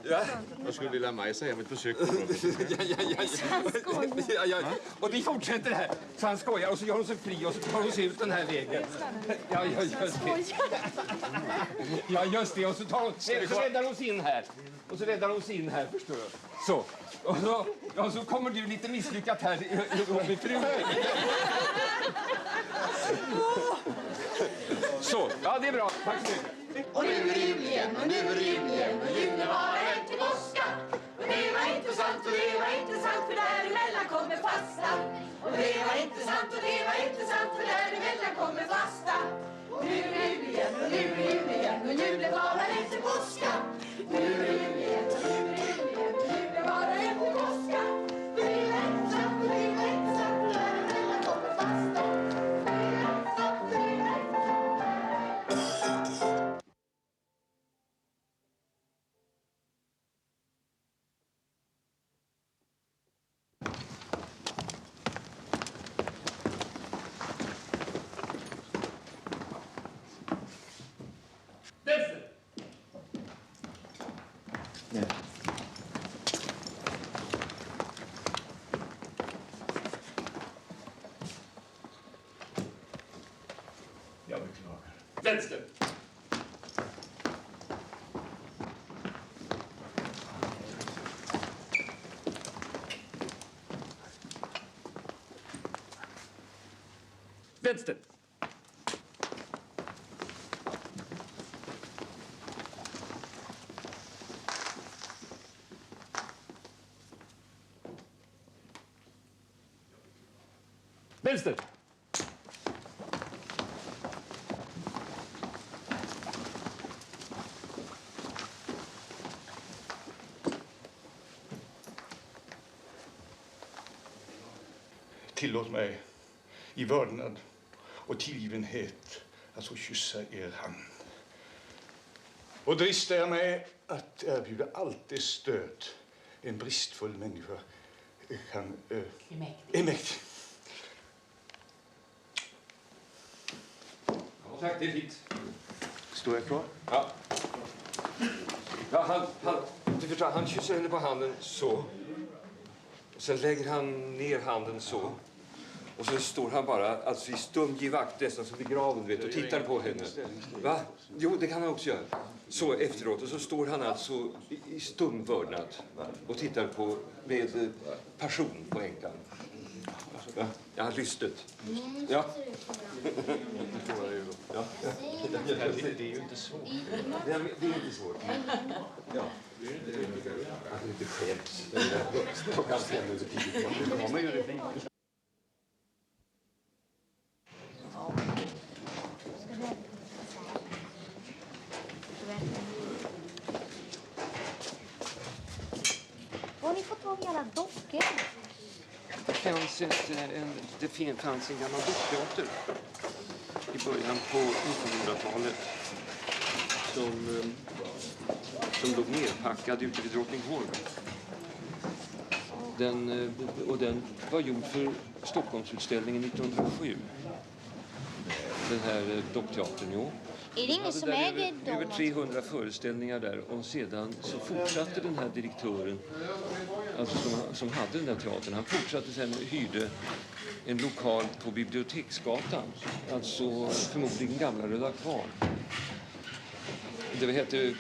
Ja. Jag skulle vilja Majsa hem ett besök på rummet. Ja. Och ni fortsätter här. Så han skojar och så gör hon sig fri och så tar hon sig ut den här vägen. Ja, just det. Ja, just det. Och så räddar hon sig in här. Och så räddar hon sig in här, förstår du. Så. Och så kommer du lite misslyckat här med frun. Så, ja det är bra. Tack så mycket. Och nu är det jul igen, och nu är det jul igen, och julen varar en till påska. Och det var intressant, och det var intressant, för däremellan kommer fasta. Och det var intressant, och det var intressant, för däremellan kommer fasta. Och nu är det jul igen, och nu är det jul igen, och julen varar en till påska. Nu är det jul igen, och nu är det jul igen, och julen varar en till påska. Nej. Jag beklagar. Vänster! Vänster! Vänster! Tillåt mig i vördnad och tillgivenhet att få kyssa er hand. Och dristar jag mig att erbjuda allt det stöd en bristfull människa kan... är mäktig. Tack, det är fint. Står jag kvar? Ja. Ja, du förstår, han kysser henne på handen så. Och sen lägger han ner handen så. Och så står han bara alltså i stum givakt, nästan som vid graven, vet, och tittar på henne. Va? Jo, det kan han också göra. Så efteråt. Och så står han alltså i stum vördnad och tittar på med passion på änkan. Ja, ja, lystet. Ja. Ja. Det är ju inte svårt. Det är inte svårt. Ja. Att det inte skäms. Då kan det ändå tidigt. Det kommer ju det fint. Var har ni fått tag i alla dockor? Det fanns en gammal dockteater i början på 1900-talet som låg nerpackad ute vid Drottningholm. Den var gjord för Stockholmsutställningen 1907. Den här dockteatern, jo. Är det ingen som äger dem? Över 300 föreställningar där. Och sedan så fortsatte den här direktören, alltså som hade den där teatern, han fortsatte sen och hyrde en lokal på Biblioteksgatan. Alltså förmodligen gamla Röda Kvarn. Det hette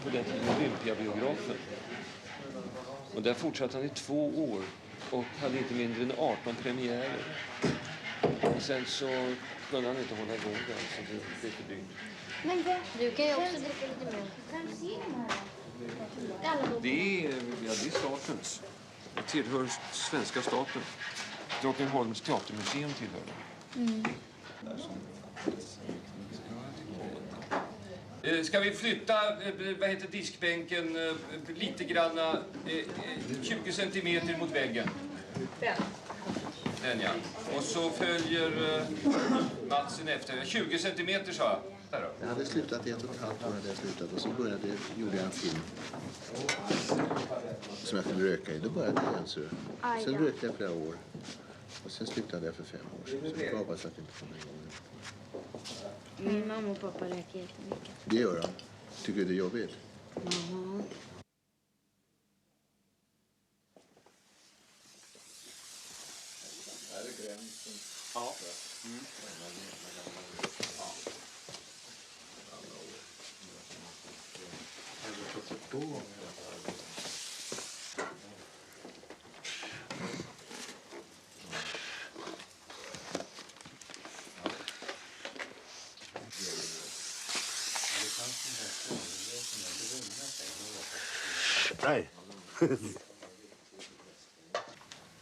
på den tiden Olympiabiografen. Och där fortsatte han i 2 år och hade inte mindre än 18 premiärer. Och sen så kunde han inte hålla igång den, så det blev för dyrt. Men du kan ju också dricka lite mjölk. Kan du se de här? Det är statens. Det tillhör svenska staten. Drottningholms teatermuseum tillhör det. Ska vi flytta diskbänken lite granna 20 centimeter mot väggen? Den ja. Och så följer Matsen efter. 20 centimeter sa jag. Där då. Jag hade slutat i 1,5 år hade jag slutat och så gjorde jag en film som jag skulle röka i. Då började jag igen så. Sen rökte jag flera år och sen slutade jag för 5 år sedan. Så jag hoppas att det inte kommer igång. Min mamma och pappa röker jättemycket. Det gör de. Tycker du det är jobbigt? Mm. Här är gränsen. Ja. Nej.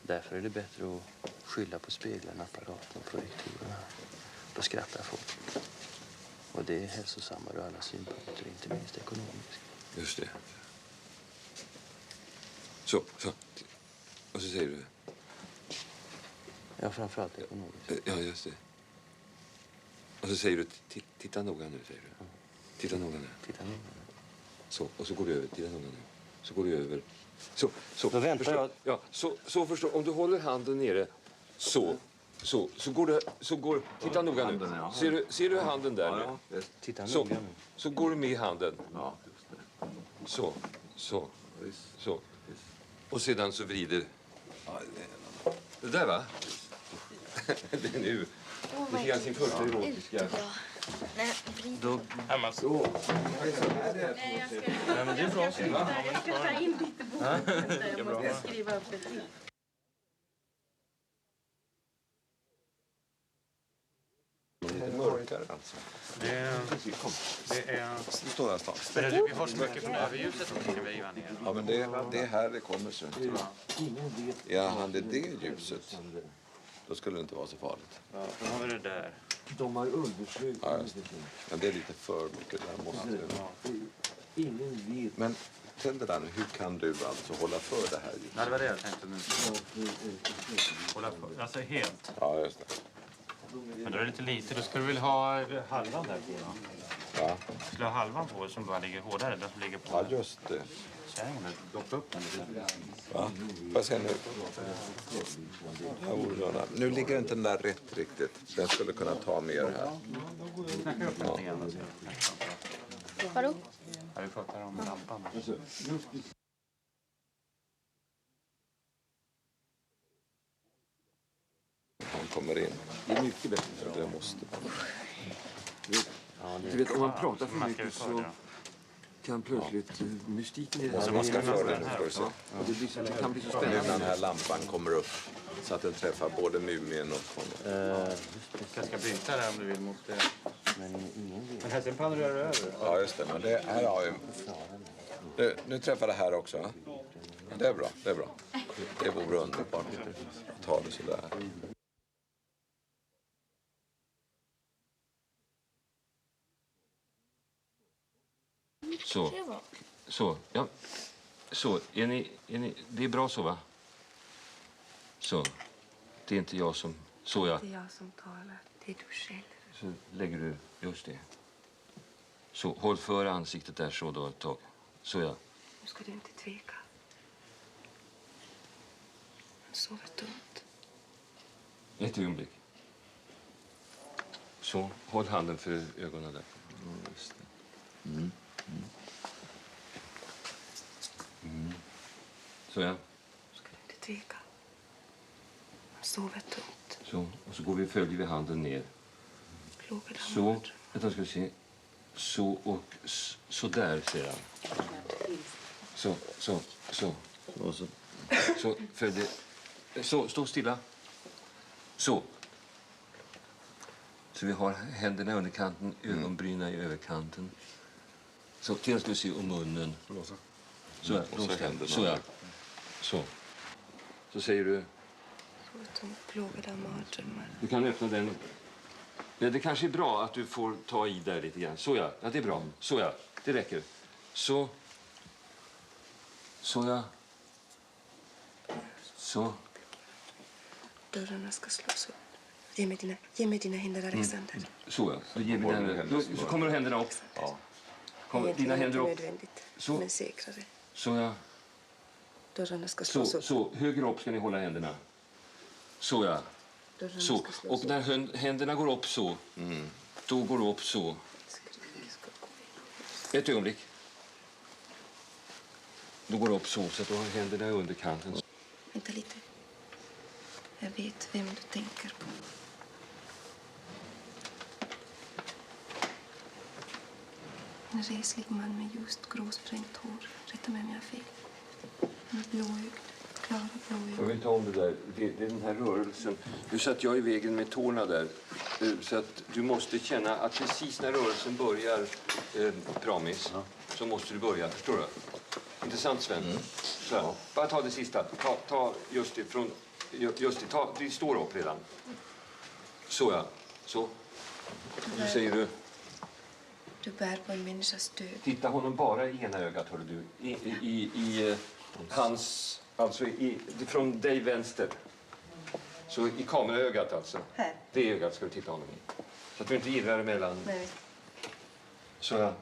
Därför är det bättre att skylla på speglarna, apparaten, projektorerna. Då skrattar folk. Och det är hälsosammare ur alla synpunkter, inte minst ekonomiskt. Just det. Så. Och så säger du? Ja, framförallt ekonomiskt. Ja, just det. Och så säger du, titta noga nu, säger du. Titta noga nu. Titta noga nu. Så, och så går du över, titta noga nu. Så går du över. Så. Då väntar förstå, jag. Ja, så förstå. Om du håller handen nere, så går, titta noga nu. Ser du handen där nu? Titta så, noga nu. Så går du med i handen. Ja, just det. Så. Så. Och sedan så vrider... Det där va? Det är nu. Det fick sin första erotiska... Nej, vrid. Då... Så. Ja, men det är bra. Jag ska ta in lite boken. Jag måste skriva upp det till. Mörkare alltså. Det är... Det står här snart. Men vi har så mycket från överljuset som ska väva ner. Ja, men det är här det kommer sig. Ja, hade det ljuset, då skulle det inte vara så farligt. Ja, då har vi det där. De har undersökt. Ja, just det. Men det är lite för mycket. Där måste Ingen vet. Men till det där nu, hur kan du alltså hålla för det här ljuset? Nej, det var det jag tänkte nu. Hålla på. Alltså helt. Ja, just det. Men då är det lite lite. Då ska du väl ha halvan där på då? Ja. Skulle ha halvan på som bara ligger hårdare. Den som ligger på... Ja, just det. Kärringen, doppa upp den lite. Va? Får jag se nu? Nu ligger inte den där rätt riktigt. Den skulle kunna ta mer här. Knacka upp någonting annat. Vadå? Ja, vi pratar om lampan. Han kommer in. Det är mycket bättre. Det måste. Du vet, om man pratar för mycket så kan plötsligt mystiken i det här... Man ska föra den, får vi se. Det kan bli så Nu spännande. när den här lampan kommer upp så att den träffar både mumien och honom. Jag ska bryta där om du vill mot det. Men här sen kan du röra över. Ja, just det. Men det här har ju... Nu träffar det här också. Va? Det är bra, det är bra. Det vore underbart att ta det sådär. Så. Så, ja. Så, är ni... Det är bra så, va? Så. Det är inte jag som... Så, ja. Det är jag som talar, det är du själv. Så lägger du... Just det. Så, håll för ansiktet där så då ett tag. Så, ja. Nu ska du inte tveka. Han sover tungt. Ett ögonblick. Så, håll handen för ögonen där. Just det. Så, ja. Nu ska du inte tveka. Han sover tungt. Så, och så följer vi handen ner. Plågade han Så, vänta ska vi se. Så och så där, säger han. Så. Och så. Så, följ det. Så, stå stilla. Så. Så vi har händerna under kanten, ögonbryna i överkanten. Så, till ska vi se om munnen. Så, ja, och så händerna. Så, ja. Så. Så säger du... Sover tungt, plågade av mardrömmar. Du kan öppna den. Ja, det kanske är bra att du får ta i där lite grann. Så, ja. Ja, det är bra. Så, ja. Det räcker. Så. Så, ja. Så. Dörrarna ska slås upp. Ge mig dina händer, Alexander. Så, ja. Då ger vi den. Så kommer du händerna upp. Ja. Kom, dina händer upp. Nödvändigt, så. men säkrare. Så, ja. Dörrarna ska slås upp. Så, höger upp ska ni hålla händerna. Så, ja. Dörrarna Så. ska slås Och när händerna går upp så, då går det upp så. Ett ögonblick. Då går det upp så att du har händerna i underkanten. Vänta lite. Jag vet vem du tänker på. En reslig man med ljust gråsprängt hår. Rätta mig om jag har fel. Han är blåögd. Klara blåögd. Jag vill ta om det där. Det är den här rörelsen. Du satt jag i vägen med tårna där. Så att du måste känna att precis när rörelsen börjar, Pramis, så måste du börja. Förstår du? Intressant, Sven. Så här. Bara ta det sista. Ta just det från... Just det. Det står upp redan. Så, ja. Så. Så säger du... Du bär på en människas död. Titta honom bara i ena ögat, hör du. I hans... Alltså från dig vänster. Så i kameraögat alltså. Här. Det ögat ska du titta honom i. Så att du inte irrar emellan. Nej. Så, ja.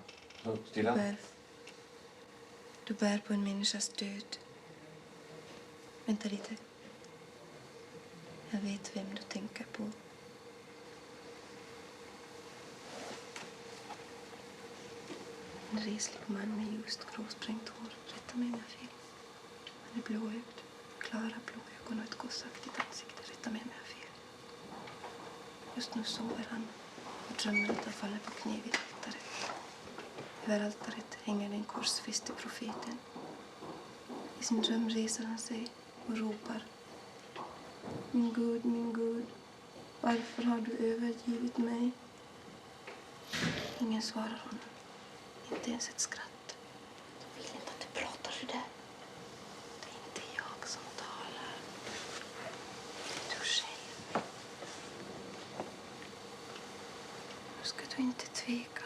Så, stilla. Du bär på en människas död. Vänta lite. Jag vet vem du tänker på. En reslig man med ljust gråsprängt hår. Rätta rätta mig om jag har fel. Han är blåögd, klara blåögon och ett gossaktigt ansikte. Rätta mig om jag har fel. Just nu sover han och drömmer att han faller på knä vid altaret. Över altaret hänger en korsfäst till profeten. I sin dröm reser han sig och ropar: min Gud, varför har du övergivit mig? Ingen svarar honom, inte ens ett skratt. Jag vill inte att du pratar så där. Det är inte jag som talar. Det är du själv. Nu ska du inte tveka.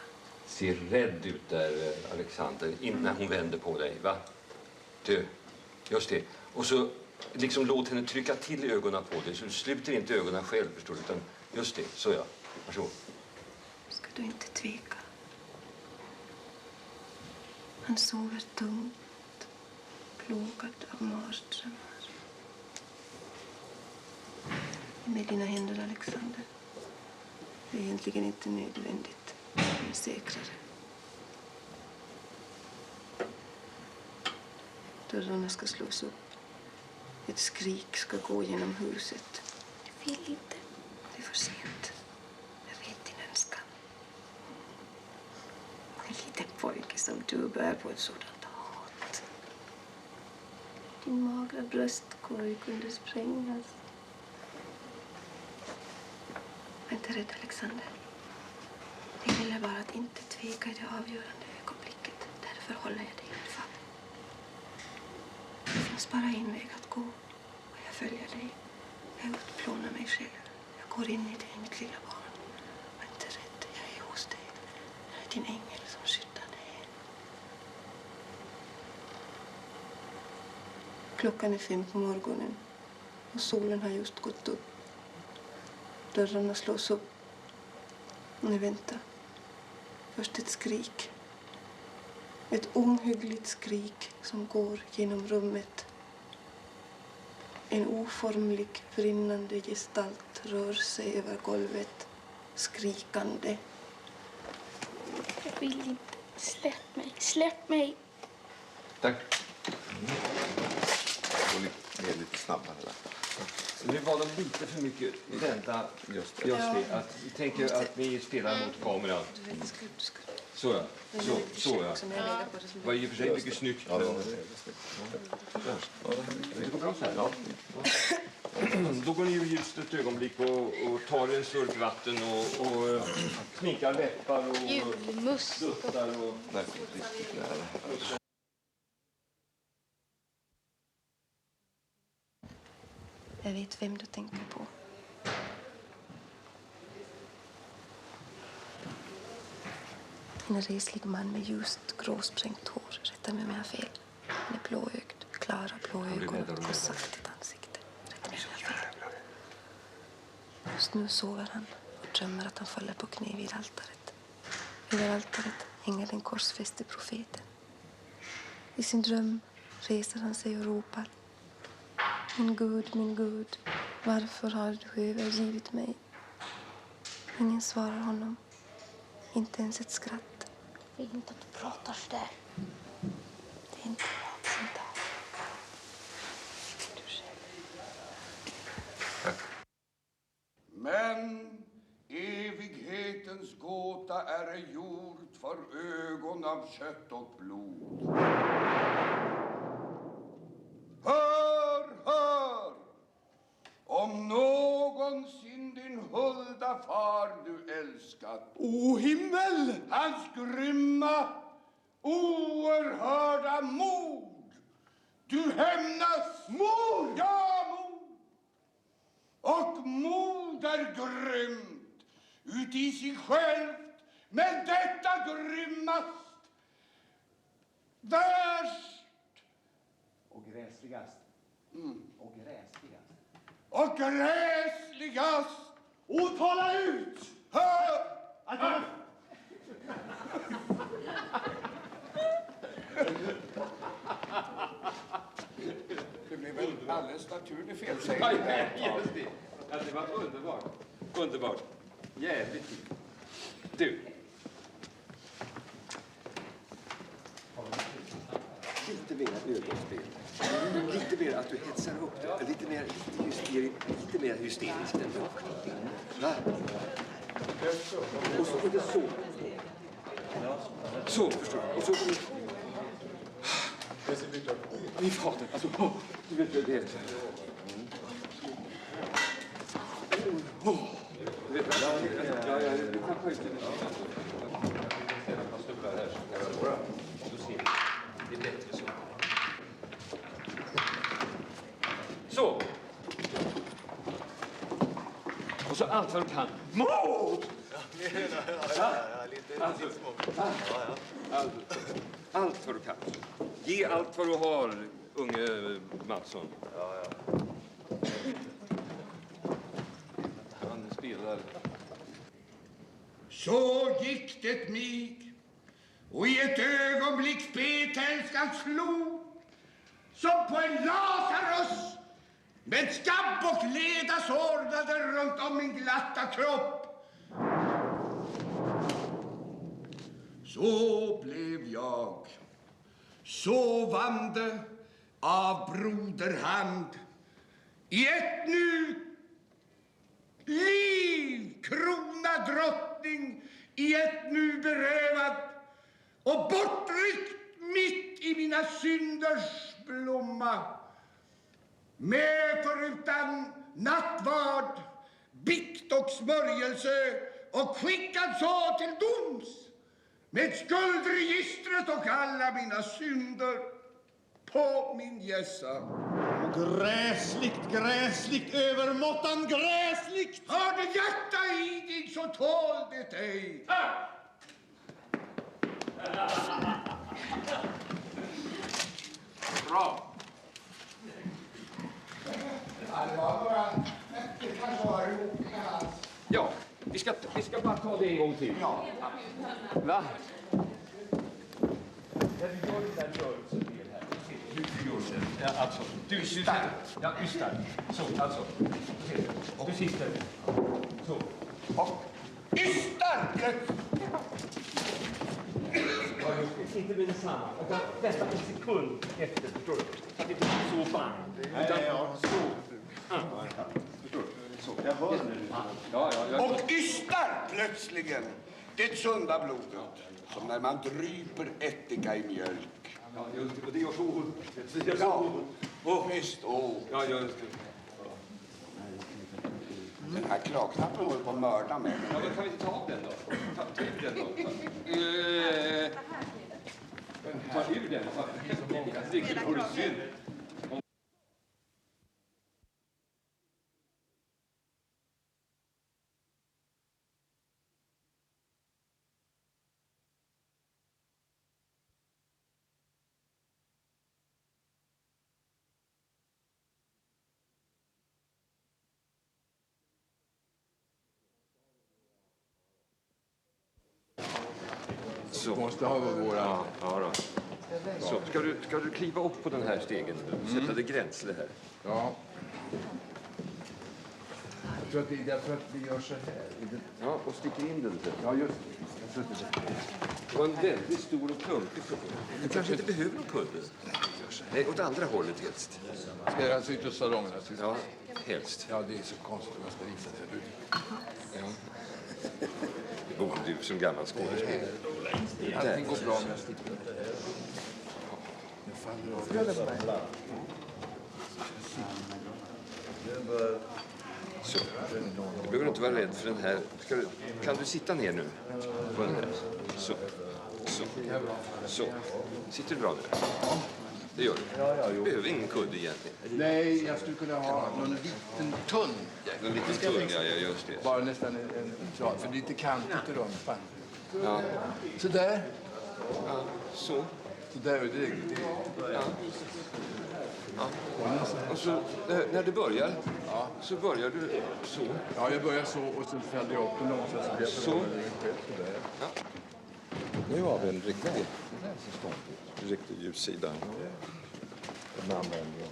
Ser rädd ut där, Alexander, innan hon vänder på dig, va? Du, just det. Och så liksom låt henne trycka till ögonen på dig så du sluter inte ögonen själv, förstår du? Utan just det, så ja. Varsågod. Ska du inte tveka. Han sover tungt, plågad av mardrömmar. Med dina händer, Alexander. Det är egentligen inte nödvändigt. Det är säkrare. Dörrarna ska slås upp. Ett skrik ska gå genom huset. Jag vill inte. Det är för sent. Jag vet din önskan. En liten pojke som du bär på ett sådant hat. Din magra bröstkorg kunde sprängas. Var inte rädd, Alexander. Jag ville bara att inte tveka i det avgörande ögonblicket. Därför håller jag dig i famn. Det finns bara en väg att gå. Och jag följer dig. Jag utplånar mig själv. Jag går in i dig, mitt lilla barn. Var inte rädd, jag är hos dig. Jag är din ängel som skyddar dig. Klockan är 5 på morgonen. Och solen har just gått upp. Dörrarna slås upp. Nu vänta. Först ett skrik. Ett ohyggligt skrik som går genom rummet. En oformlig, brinnande gestalt rör sig över golvet, skrikande. Jag vill inte. Släpp mig. Släpp mig. Tack. Gå lite snabbare där. Nu var de lite för mycket vänta. Just det. Att, vi tänker att ni spelar mot kameran. Så ja. Så ja. Det var i och för sig mycket snyggt. Ja, det går bra så här. Ja. Då går ni ur just ett ögonblick och tar en slurk vatten och sminkar läppar och duttar och... Nej, riktigt nära. Jag vet vem du tänker på. En reslig man med ljust gråsprängt hår. Rätta mig om jag har fel. Han är blåögd, klara blåögon och ett kossaktigt ansikte. Rätta mig om jag har fel. Just nu sover han och drömmer att han faller på knä vid altaret. Över altaret hänger den korsfäste profeten. I sin dröm reser han sig och ropar: min Gud, varför har du övergivit mig? Ingen svarar honom, inte ens ett skratt. Jag vill inte att du pratar så där. Det är inte jag som talar. Du själv. Men evighetens gåta är gjord för ögon av kött och blod. Hör! Om någonsin din hulda far du älskat. O himmel! Hans grymma, oerhörda mord. Du hämnas. Mord! Ja, mord. Och mord är grymt ut i sig självt. Men detta grymmast, värst och gräsligast. Och gräsligast. Och gräsligast. Och tala ut! Hör! Det blev väl alldeles naturligt felsägning. Ja, just det. Ja, det var underbart. Underbart. Jävligt fint. Du. Lite mer ögonspel. Lite mer att du hetsar upp det. Lite mer hysteriskt än dock. Va? Och så är det så. Så, förstår du. Och så... Min fader, alltså... Du vet vad det är. Du vet vad det är. Ja, du kan ta ut det. Det är bättre så. Så. Och så allt vad du kan. Mord! Allt vad du kan. Ge allt vad du har, unge Mattsson. Han spelar. Så gick det mig, och i ett ögonblick spetälskan slog som på en Lazarus med skabb och leda sårdade runt om min glatta kropp. Så blev jag sovande av broderhand i ett nu liv, krona drottning, i ett nu berövad och bortryckt mitt i mina synders blomma, med förutan nattvard, bikt och smörjelse, och skickad så till doms med skuldregistret och alla mina synder på min gässa. Och gräsligt, övermåttan gräsligt! Har du hjärta i dig så tål det ej. Bra. Ja, vi ska bara ta det en gång till. Ja. Va? När du gör den där rörelsen här. Hur gör du det? Alltså, du ystar. Ja, ystar. Så, alltså. Du sitter. Så. Ystar! Ja, just det. Inte med detsamma. Vänta en sekund efter, förstår du? Så att det inte blir så bang. Utan så. Förstår du? Så. Jag hör nu. Ja. Och ystar plötsligen det sunda blodet, som när man dryper ättika i mjölk. Ja, just det. Och det gör så ont. Visst. Ja, just det. Den här klagknappen håller på att mörda mig. Ja, men kan vi inte ta av den då? Ta ur den då. Ta ur den. Riktigt får du synd. Så. Måste ha våra... Ja då. Så, ska du kliva upp på den här stegen nu? Sätta det gränsle här. Ja. Jag tror att vi gör så här. Ja, och sticker in den lite. Ja, just det. Det var en väldigt stor och klumpig pudel. Du kanske inte behöver någon pudel. Nej, åt andra hållet helst. Ska jag alltså ut i salongen? Ja, helst. Ja, det är så konstigt om jag ska visa det. Ja. Du som gammal skådespelare. Allting går bra om jag sticker. Så. Du behöver inte vara rädd för den här. Kan du sitta ner nu? På den här. Så. Sitter du bra nu? Det gör du. Du behöver ingen kudde egentligen. Nej, jag skulle kunna ha någon liten tunn. En liten tunn, ja, just det. Bara nästan en trad, för det är lite kantigt i rumpan. Ja. Så där. Ja, så. Så där är det. Ja. Och så när du börjar, så börjar du så. Ja, jag börjar så och sen fäller jag upp den långsamt. Så. Ja. Nu har vi en riktig ljussida. Den använder jag.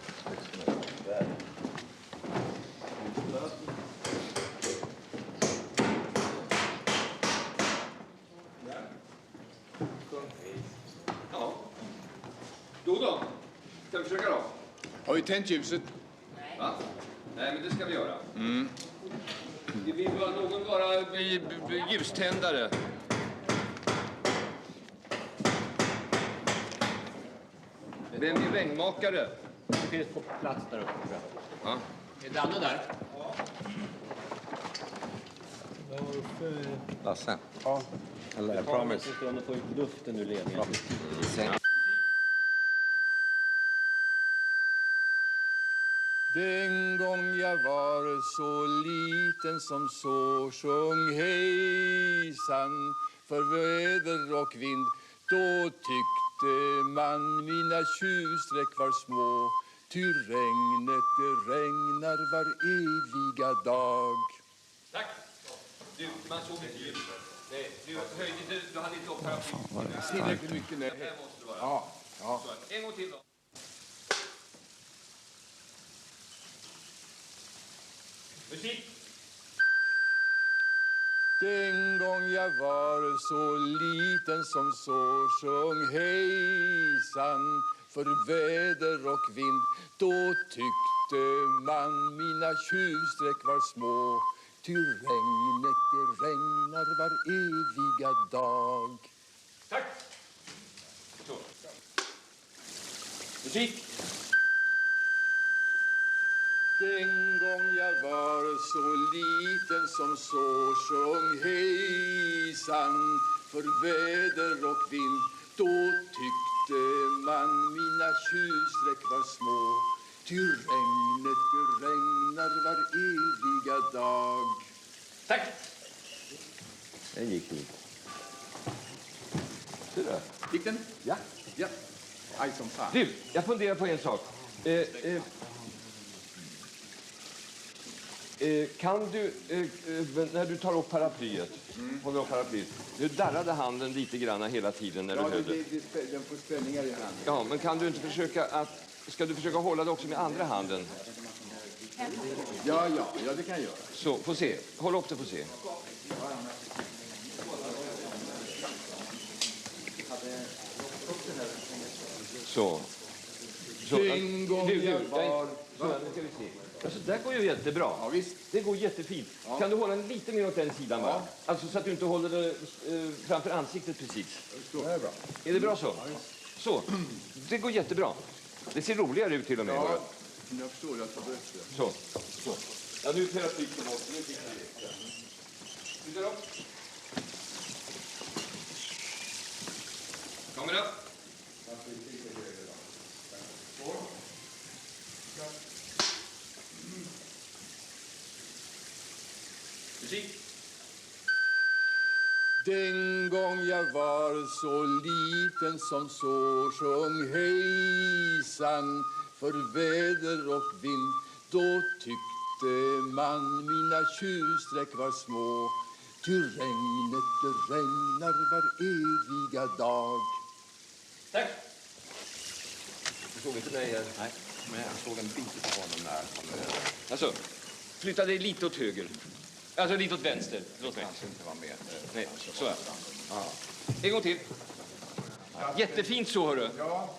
Då. Ska vi försöka då? Har vi tänt ljuset? Va? Nej, men det ska vi göra. Mm. Vi vill någon vara ljuständare. Vem är regnmakare? Det finns på plats där uppe. Ja. Är Danne där? Lasse? Ja. Eller I promise. De får ut luften ur ledningen. Den gång jag var så liten som så sjöng hejsan för väder och vind. Då tyckte man mina tjuvsträck var små, ty regnet det regnar var eviga dag. Tack. Du, man såg inte ljuset. Nej, du hade inte upp paraplyet. Tillräckligt mycket nej. Här måste det vara. Ja. Så, en gång till då. Musik. Den gång jag var så liten som så sjöng hejsan för väder och vind. Då tyckte man mina tjuvsträck var små, ty regnet det regnar var eviga dag. Tack. Så. Musik. Den gång jag var så liten som så sjöng hejsan för väder och vind. Då tyckte man mina tjuvsträck var små, ty regnet det regnar var eviga dag. Tack! Det gick inte. Ser du? Gick den? Ja. Ja. Aj som fan. Du, jag funderar på en sak. Kan du, när du tar upp paraplyet, håller upp paraplyet, du darrade handen lite grann hela tiden när du höll det. Den får spänningar i handen. Ja, men kan du inte försöka att, ska du försöka hålla det också med andra handen? Ja, det kan jag göra. Så, få se. Håll upp det, få se. Så. Den gång jag var... Så, nu ska vi se. Alltså, det går ju jättebra. Ja, visst. Det går jättefint. Ja. Kan du hålla den lite mer åt den sidan, va? Ja. Alltså så att du inte håller det framför ansiktet precis. Det är bra. Är det bra så? Så. Det går jättebra. Det ser roligare ut till och med. Ja, jag förstår. Jag tar bättre. Så. Ja, nu är flytten bort. Nu fick vi det. Flyttar upp. Kommer upp. Musik. Den gång jag var så liten som så sjöng hejsan för väder och vind. Då tyckte man mina tjuvsträck var små, ty regnet det regnar var eviga dag. Tack. Du såg inte mig här? Nej, men jag såg en bit på honom när han... Alltså, flytta dig lite åt höger. Alltså lite åt vänster. Låt mig. Kanske inte var med. Nej, så är ja. En gång till. Jättefint så, hörru. Ja,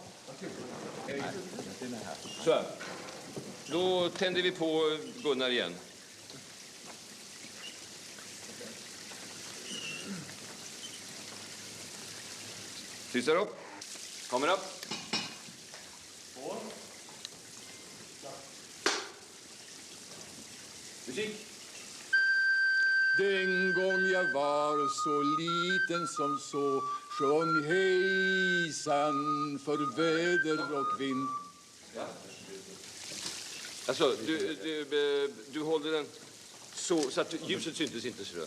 Så här. Då tänder vi på Gunnar igen. Tystar upp. Kommer upp. Musik. Den gång jag var så liten som så sjöng hejsan för väder och vind. Ja. Alltså, du håller den så att ljuset syntes inte, så.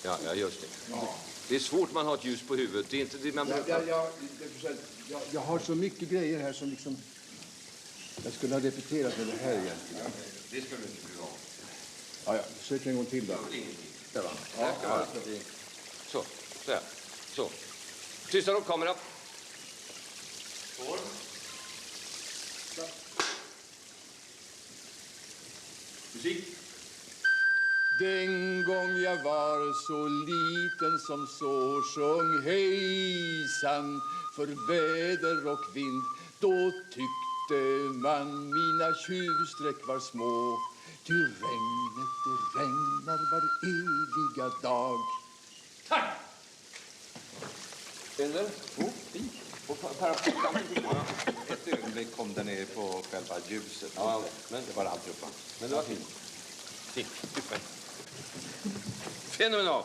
Ja, just det. Ja. Det är svårt man har ett ljus på huvudet. Det är inte det man jag har så mycket grejer här som liksom... Jag skulle ha repeterat med det här egentligen. Det ska du inte bli av. Ja, försök en gång till då. Där va? Där ska vara. Så, så här. Så. Tystar upp kameran. Får. Musik. Den gång jag var så liten som så, sjöng hejsan för väder och vind. Då tyckte man mina tjuvsträck var små, ty regnet det regnar var eviga dag. Tack! Eller? Fint. Och paraplylampan. Ett ögonblick kom den ner på själva ljuset. Ja, men det var alltihopa. Men det var fint. Fint. Fenomenal.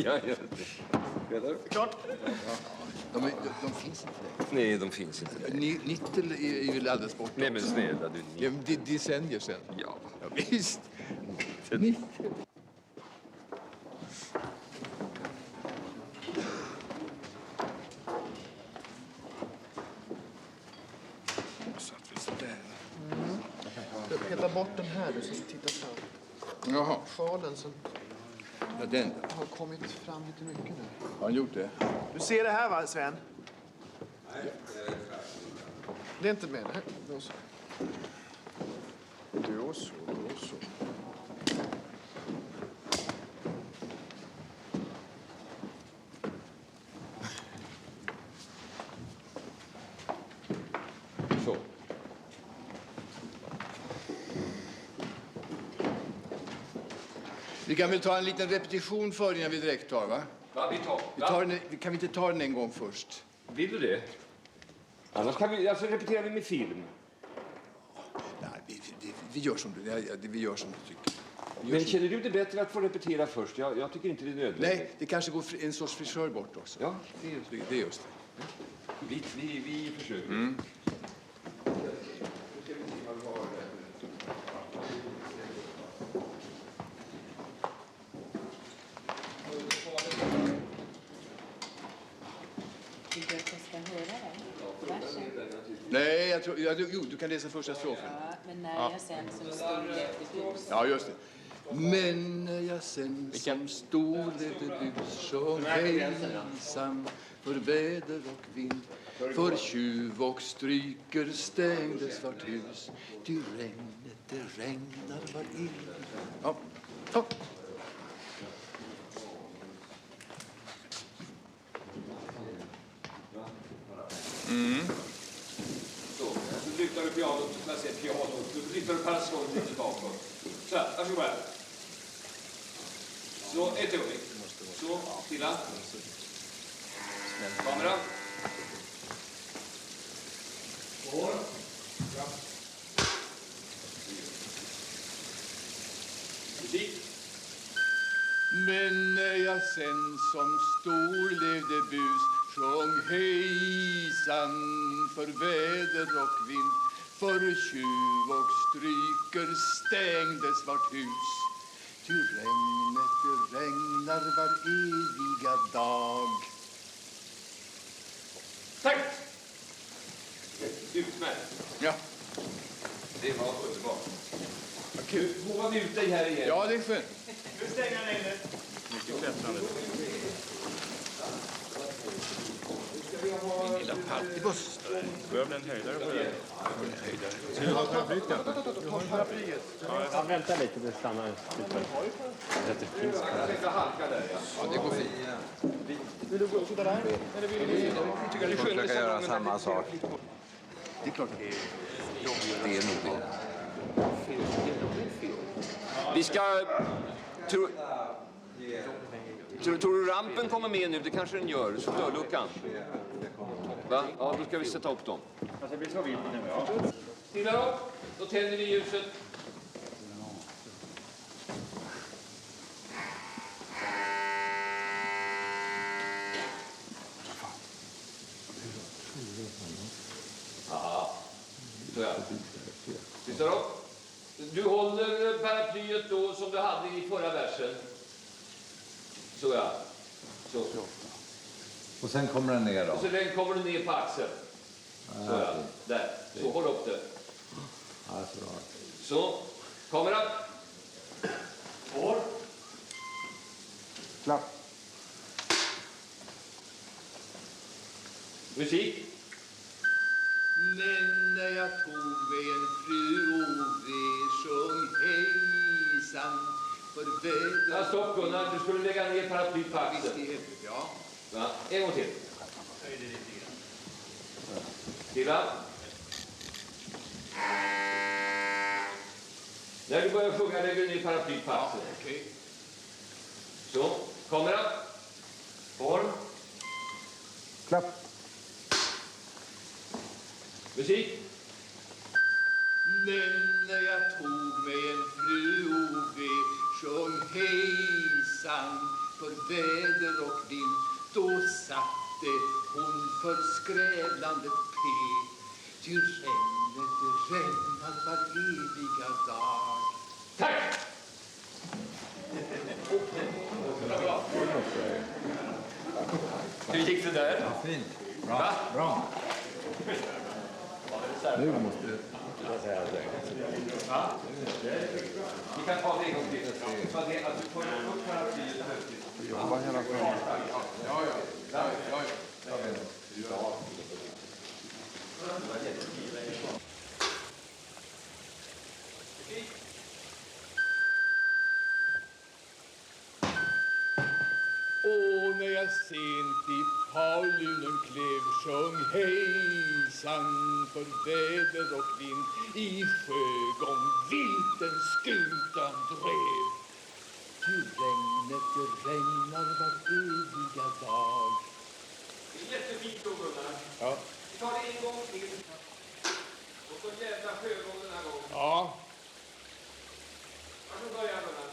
Ja. Klart. De finns inte längre. Nej, de finns inte längre. Nittel är ju alldeles borta. Nej, men snälla du. Ja, det är decennier sedan. Ja. Visst. Nittel. Peta bort den här du, så titta fram. Jaha. Sjalen som Ja, den. har kommit fram lite mycket nu. Har han gjort det? Du ser det här va, Sven? Det är inte med. Nej, då så. Då så. Så. Vi kan väl ta en liten repetition för innan vi direkt tar, va? Va, Kan vi inte ta den en gång först? Vill du det? Annars kan vi, alltså repeterar vi med film. Nej, vi gör som du, vi gör som du tycker. Men känner du det bättre att få repetera först? Jag tycker inte det är nödvändigt. Nej, det kanske går en sorts frisör bort också. Ja, det är just det. Vi försöker. Vill du att jag ska höra den? Versen? Nej, jag tror, jo, du kan läsa första strofen. Ja, men när jag sen som stor levde bus. Ja, just det. Men när jag sen som stor levde bus sjöng hejsan för väder och vind, för tjuv och stryker stängdes vart hus, ty regnet det regnar var in. Ja, tack. Så, så flyttar du pianot, så flyttar du parasollet lite bakåt. Så här, varsågod här. Så, ett ögonblick. Så, stilla. Kamera. Går. Ja. Musik. Men när jag sen som stor levde bus sjöng hejsan för väder och vind, för tjuv och stryker stängdes vart hus, ty regnet det regnar var eviga dag. Tack! Utmärkt. Ja. Det var underbart. Vad kul. Nu vågar vi ut dig här igen. Ja, det är skönt. Nu stänger den inne. Mycket klättrande. Min lilla partybuss. Börjar bli en höjdare på det. Ska du ha paraplyet? Du har paraplyet. Ja, vänta lite, det stannar. Jag tänkte halka där, ja. Ja, det går fint. Vill du gå och sitta där? Eller vill du... Vi får försöka göra samma sak. Det är klart. Det är nog det. Vi ska... Tror du rampen kommer med nu? Det kanske den gör. Så dörrluckan. Va? Ja, då ska vi sätta upp dem. Alltså, det blir så vilt nu, ja. Stilla då. Då tänder vi ljuset. Ja. Så ja. Stilla då. Du håller paraplyet då som du hade i förra versen. Så ja. Så. Och sen kommer den ner då? Och så den kommer den ner på axeln. Så ja. Där. Så håll upp det. Ja, så bra. Så. Kamera. År. Klapp. Musik. Men när jag tog mig en fru och vi sjöng hejsan för väder. Ja, stopp Gunnar, du skulle lägga ner paraplyt på axeln. Ja. Va? En gång till. Stilla. När du börjar sjunga lägger du ner paraplyt på axeln. Okej. Så, kamera. Form. Klapp. Musik. Men när jag tog mig en fru och ve, sjöng hejsan för väder och vind, då satte hon för skrävlande P. Ty regnet det regnar var eviga dag. Tack! Hur gick det där? Ja, fint. Bra. Va? Bra. Nu måste du... Va? Vi kan ta det en gång till. Så det att du får upp paraplyet plötsligt. Jobba hela tiden. Och när jag sent i Paulunen klev, sjöng hejsan för väder och vind, i sjögång vilten skutan drev. Ty regnet det regnar var eviga dag. Det är jättefint då, Gunnar. Ja. Vi tar det en gång till. Och så jävla sjögång den här gången. Ja. Varsågod börja, Gunnar.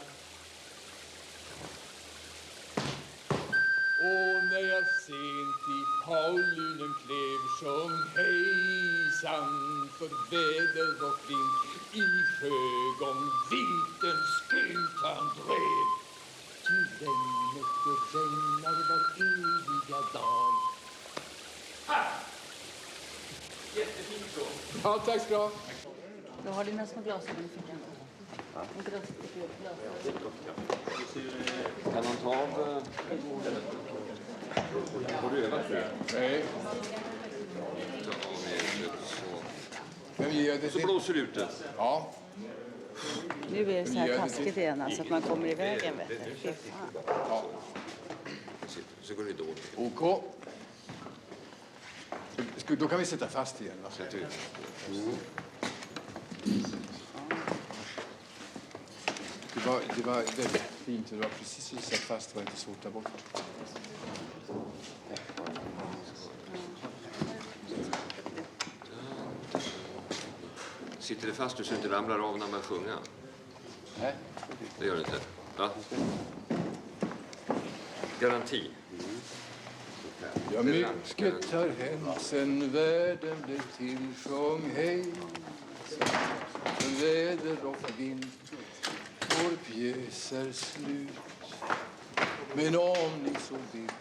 Och när jag sent i Paulunen klev, sjöng hejsan för väder och vind, i sjögång vilten skutan drev. Ty regnet det regnar var eviga dag. Här! Jättefint så. Ja, tack ska du ha. Du har dina små glasögon i fickan. Kan man ta av... Har du övat det? Nej. Vem ger det till? Så blåser du ut det. Ja. Nu är det så här taskigt igen, alltså att man kommer i vägen. Vet du. Fy fan. Ja. Så går det dåligt. OK. Då kan vi sätta fast igen. Va? Sätt ut. Det var väldigt fint. Det var precis så satt fast. Det var inte svårt att ta bort. Sitter det fast så du inte ramlar av när man sjunger? Nej. Det gör det inte. Va? Garanti. Ja, mycket har hänt sen världen blev till, sjöng hej. För väder och vind, vår pjäs är slut. Men om ni så vill,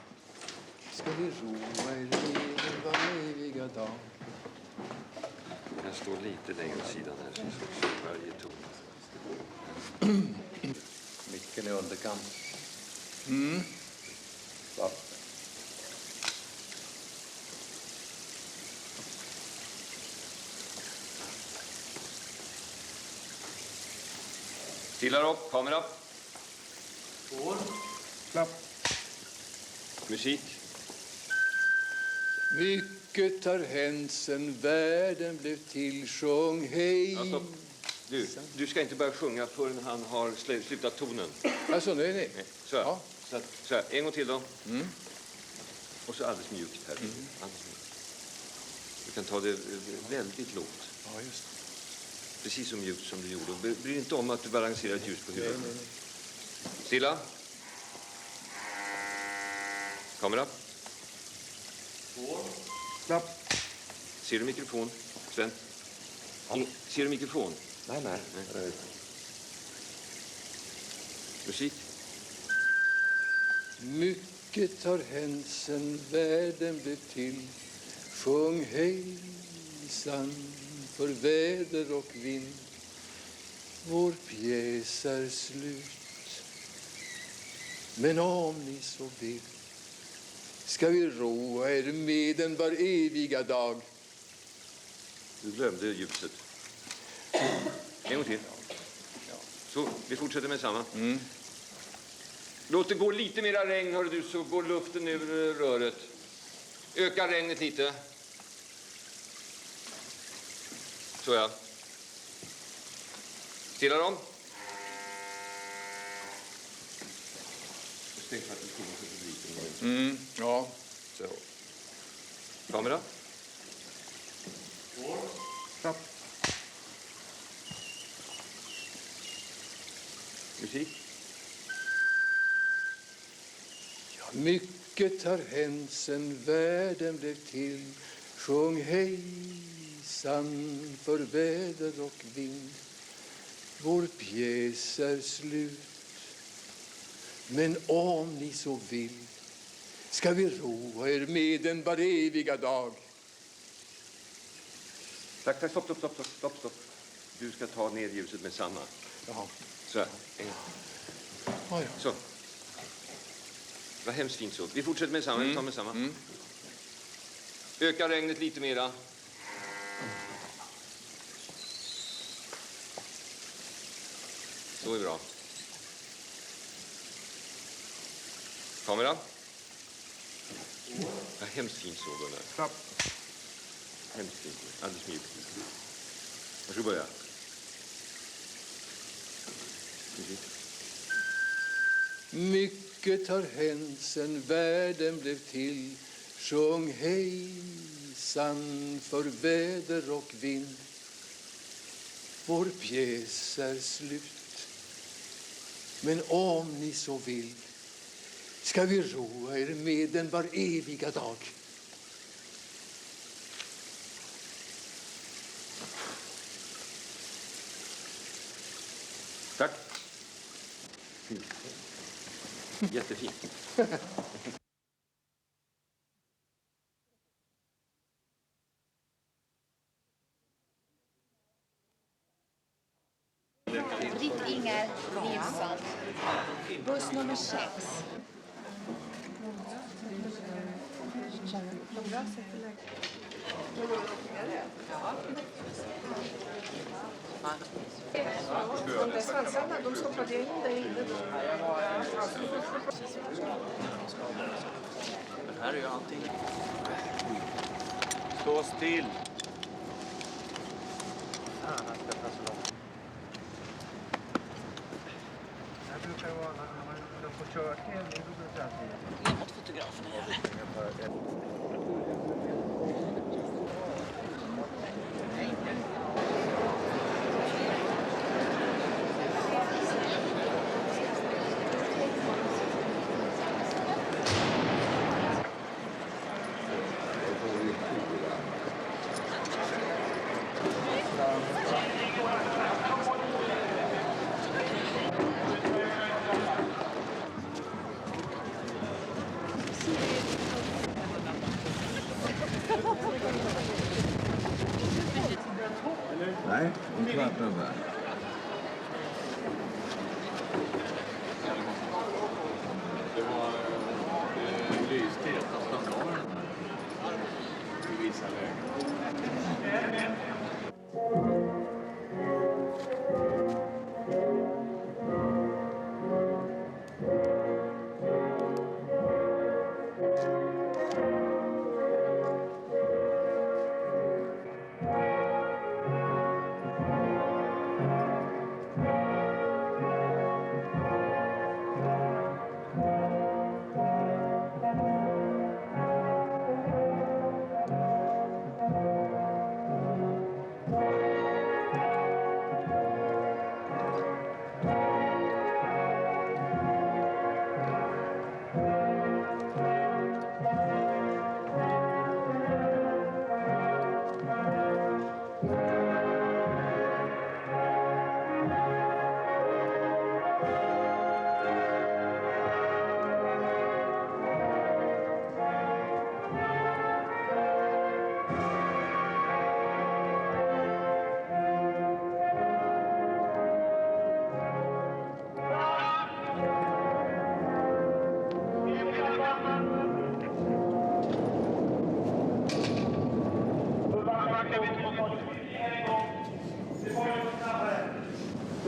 ska vi roa er med var eviga dag. Jag står lite längre åt sidan här så slås varje ton. Micken i underkant. Mm. Va? Stilla upp, kamera. Får. Klapp. Musik. Mycket har hänt sen världen blev till, sjöng hej. Alltså, du ska inte börja sjunga förrän han har slutat tonen. Alltså, nej. Så här. Ja. Så här. En gång till då. Mm. Och så alldeles mjukt här. Alldeles mjukt. Du kan ta det väldigt lågt. Ja, just det. Precis så mjukt som du gjorde. Bry inte om att du balanserar ett ljus på huvudet. Nej. Stilla. Kamera. Klapp. Ser du mikrofon, Sven? Ser du mikrofon? Nej. Musik. Mycket har hänt sen världen blev till, sjung hejsan för väder och vind. Vår pjäs är slut, men om ni så vill ska vi roa er med den var eviga dag. Du glömde ljuset. En gång till. Så, vi fortsätter med samma. Låt det gå lite mera regn, hör du, så går luften ur röret. Öka regnet lite. Så ja. Stilla dem. Ja, så. Kamera. Klapp. Musik. Ja, mycket har hänt sen världen blev till. Sjung hejsan för väder och vind. Vår pjäs är slut. Men om ni så vill ska vi roa er med den var eviga dag. Tack, stopp. Du ska ta ner ljuset med samma. Jaha. Så här. Ja. Så. Vad hemskt fint så. Vi fortsätter med samma. Ta med samma. Öka regnet lite mera. Så är bra. Kamera. Ja, hemskt fint så, Gunnar. Klapp. Hemskt fint. Alldeles mjukt. Varsågod börja. Mycket har hänt sen världen blev till. Sjung hejsan för väder och vind. Vår pjäs är slut. Men om ni så vill ska vi roa er med den var eviga dag. Tack. Fint. Jättefint. Britt-Inger Nilsson. Buss nummer 6. De svansarna, de stoppade in där inne. Men här är ju allting. Stå still. Fan, han ska ta så långt. Det brukar vara när man får köra tävling. Lämnat fotograferna eller? Nej, en kvart över. Det var lysthet att stanna av i vissa lägen.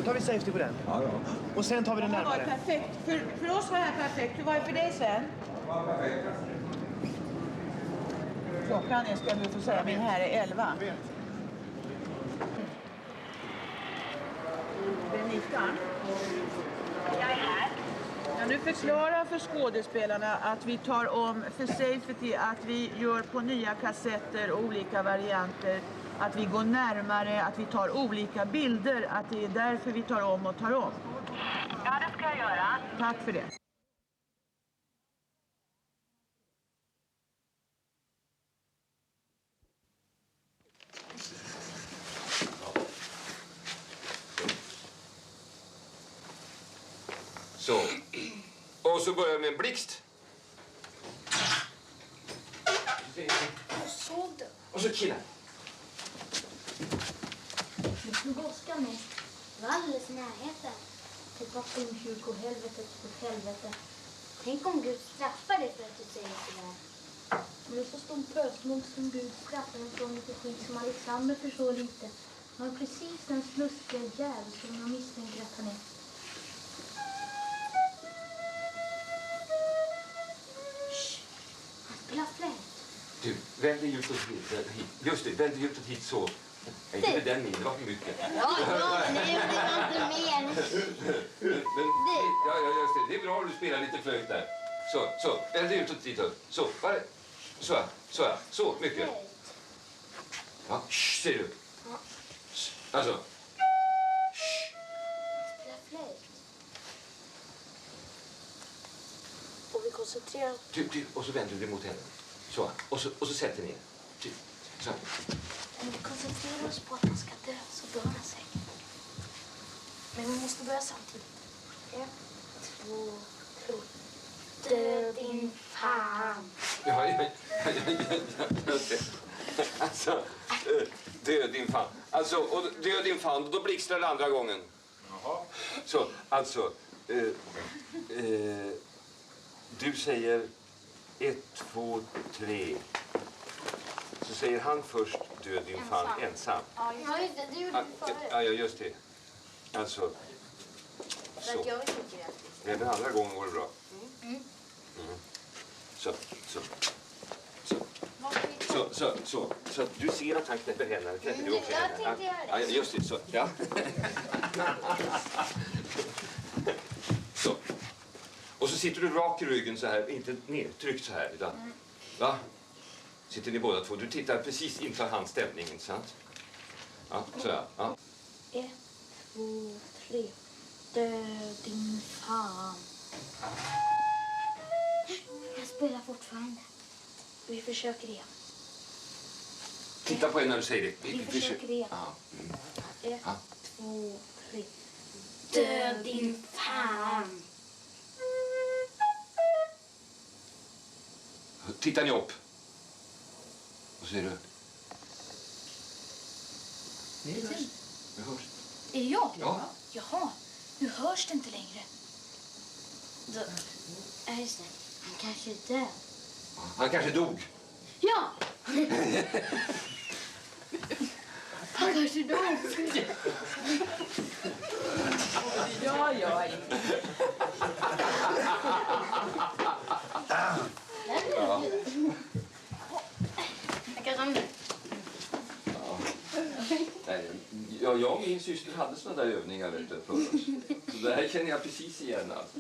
tar vi safety på den. Ja, ja. Och sen tar vi den Det var närmare. perfekt. För oss var det här perfekt. Hur var det för dig, Sven? Klockan är, ska du få säga, min här är 11. Benita? Jag är här. Kan du förklara för skådespelarna att vi tar om för safety, att vi gör på nya kassetter och olika varianter, att vi går närmare, att vi tar olika bilder, att det är därför vi tar om och tar om? Ja, det ska jag göra. Tack för det. Så. Och så börjar vi med en blixt. Jag såg det. Och så killar. Det slog Oskar med. Det var alldeles i närheten. Till bakom kyrkohelvetet på helvete. Tänk om Gud straffar dig för att du säger sådär. Men det är så stor pösmod som Gud straffar en sån lite skit som Alexander förstår lite. Han är precis den slustiga jävel som jag misstänker att han är. Han spelar flöjt. Du, vänd dig utåt hit. Just det, vänd dig utåt hit så. Nej, inte med den min, det var för mycket. Ja, men det gjorde inte mer. Ja, just det. Det är bra att du spelar lite flöjt där. Så. Vänd dig utåt hit. Så, bara. Så, mycket. Ja, säger du. Alltså. Spela flöjt. Och vi koncentrerar oss. Och så vänder du dig mot henne. Så, och så sätter ner. Så. Om vi koncentrerar oss på att man ska dö så dör han säkert. Men vi måste börja samtidigt. 1, 2, 3. Dö din fan. Ja. Alltså, dö din fan. Alltså, och dö din fan, och då blixtrar det andra gången. Jaha. Så, alltså. Du säger 1, 2, 3. Så säger han först dö din fan ensam. Ja, just det. Det gjorde du förut. Ja, just det. Alltså. Så. Jag vet inte det. Den andra gången går det bra. Så du ser att han knäpper händerna. Knäpper du också händerna? Jag tänkte göra det. Ja, just det. Så. Ja. Så. Och så sitter du rak i ryggen så här, inte nedtryckt så här. Utan, va? Sitter ni båda två. Du tittar precis inför hans ställning, inte sant? Ja, så här. Ja. 1, 2, 3. Dö din fan. Jag spelar fortfarande. Vi försöker igen. Titta på henne när du säger det. Vi försöker igen. Ja. 1, 2, 3. Dö din fan. Tittar ni upp? Vad säger du? Det hörs. Är det jag? Ja. Jaha, nu hörs det inte längre. Ja, just det. Han kanske är död. Han kanske dog. Ja! Han kanske dog. Ja. Ja. Ja, jag och min syster hade såna där övningar för oss. Så det här känner jag precis igen. Alltså.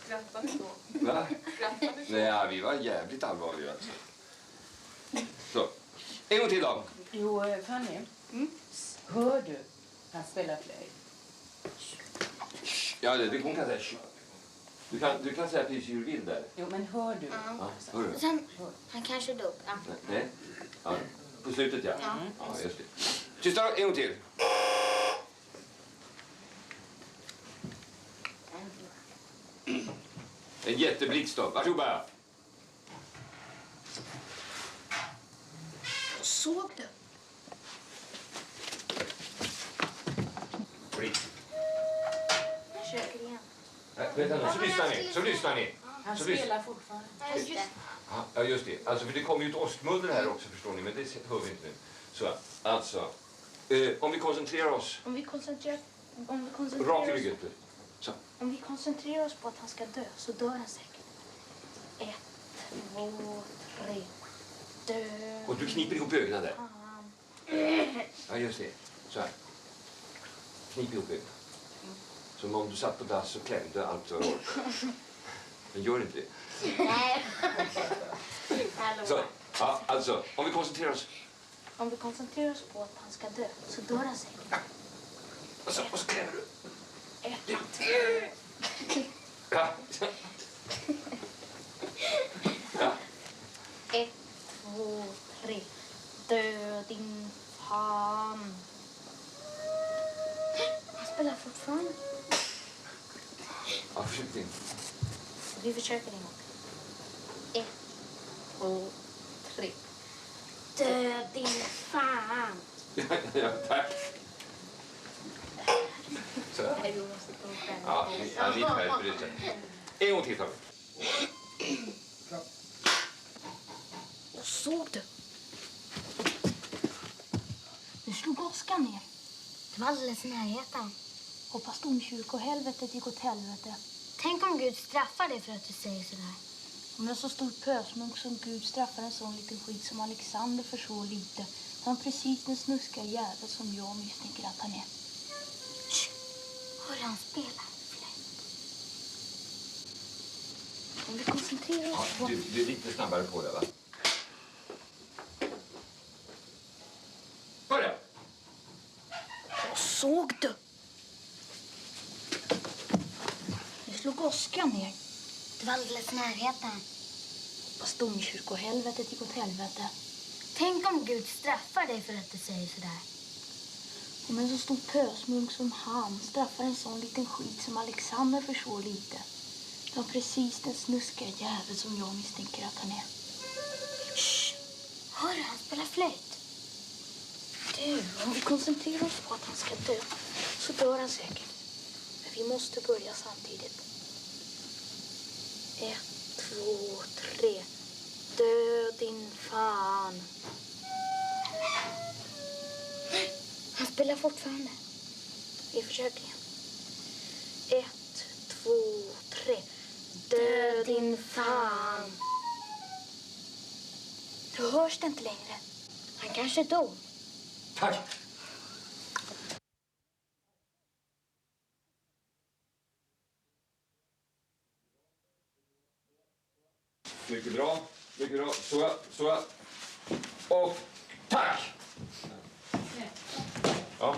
Skrattade ni då? Va? Nej, vi var jävligt allvarliga. Alltså. Så, en gång till då. Jo, Fanny. Hör du han spelar flöjt? Ja, hon kan säga. Du kan säga precis hur du vill där. Jo, men hör du? Ja, hör du? Sen, han kanske dog. Ja. Nej. Ja, på slutet, ja. Ja. Ja, just det. Tysta, en gång till. En jätteblixt då. Varsågod bara. Jag såg det. Blixt. Jag försöker igen. Vänta nu, så lyssnar ni. Han Så spelar fortfarande. Ja, just det. Ja, just det. Alltså, för det kommer ju ett åskmuller här också, förstår ni. Men det hör vi inte nu. Så, alltså. Om vi koncentrerar oss. Om vi koncentrerar Rak i ryggen. Så. Om vi koncentrerar oss på att han ska dö så dör han säkert. 1, 2, 3. Dö. Och du kniper ihop ögonen där. Ja, just det. Så här. Knip ihop ögonen. Som om du satt på dass och klämde allt vad du orkar. Men gör inte det. Nej. Så, ja, alltså, om vi koncentrerar oss. Om vi koncentrerar oss på att han ska dö så dör han säkert. Och så klämmer du. 1. Ja. Ja. 1, 2, 3. Dö din fan. Han spelar fortfarande. Ja, försök din. Vi försöker en gång. 1, 2, 3. Dö din fan. Ja, tack. Så. Nej, vi måste ta själv. Ja, ni skärper det sen. En gång till, tar vi. Jag såg det. Nu slog åskan ner. Det var alldeles i närheten. Hoppas domkyrkohelvetet gick åt helvete. Tänk om Gud straffar dig för att du säger sådär. Om en så stor pösmunk som Gud straffar en sån liten skit som Alexander för så lite. Han precis den snuska jävel som jag misstänker att han är. Shh. Hör han spelar. Om vi koncentrerar oss på... Du är lite snabbare på det, va? Börja! Jag såg det. Nu slog åskan ner. Det var alldeles i närheten. Hoppas domkyrkohelvetet gick åt helvete. Tänk om Gud straffar dig för att du säger sådär. Om en så stor pösmunk som han straffar en sån liten skit som Alexander för så lite. Det var precis den snuska jävel som jag misstänker att han är. Shh! Hör, han spelar flöjt. Du, om vi koncentrerar oss på att han ska dö så dör han säkert. Men vi måste börja samtidigt. 1, 2, 3. Dö din fan. Han spelar fortfarande. Vi försöker igen. 1, 2, 3. Dö din fan. Då hörs det inte längre. Han kanske dog. Tack. Mycket bra. Mycket bra. Så. Och tack! Ja.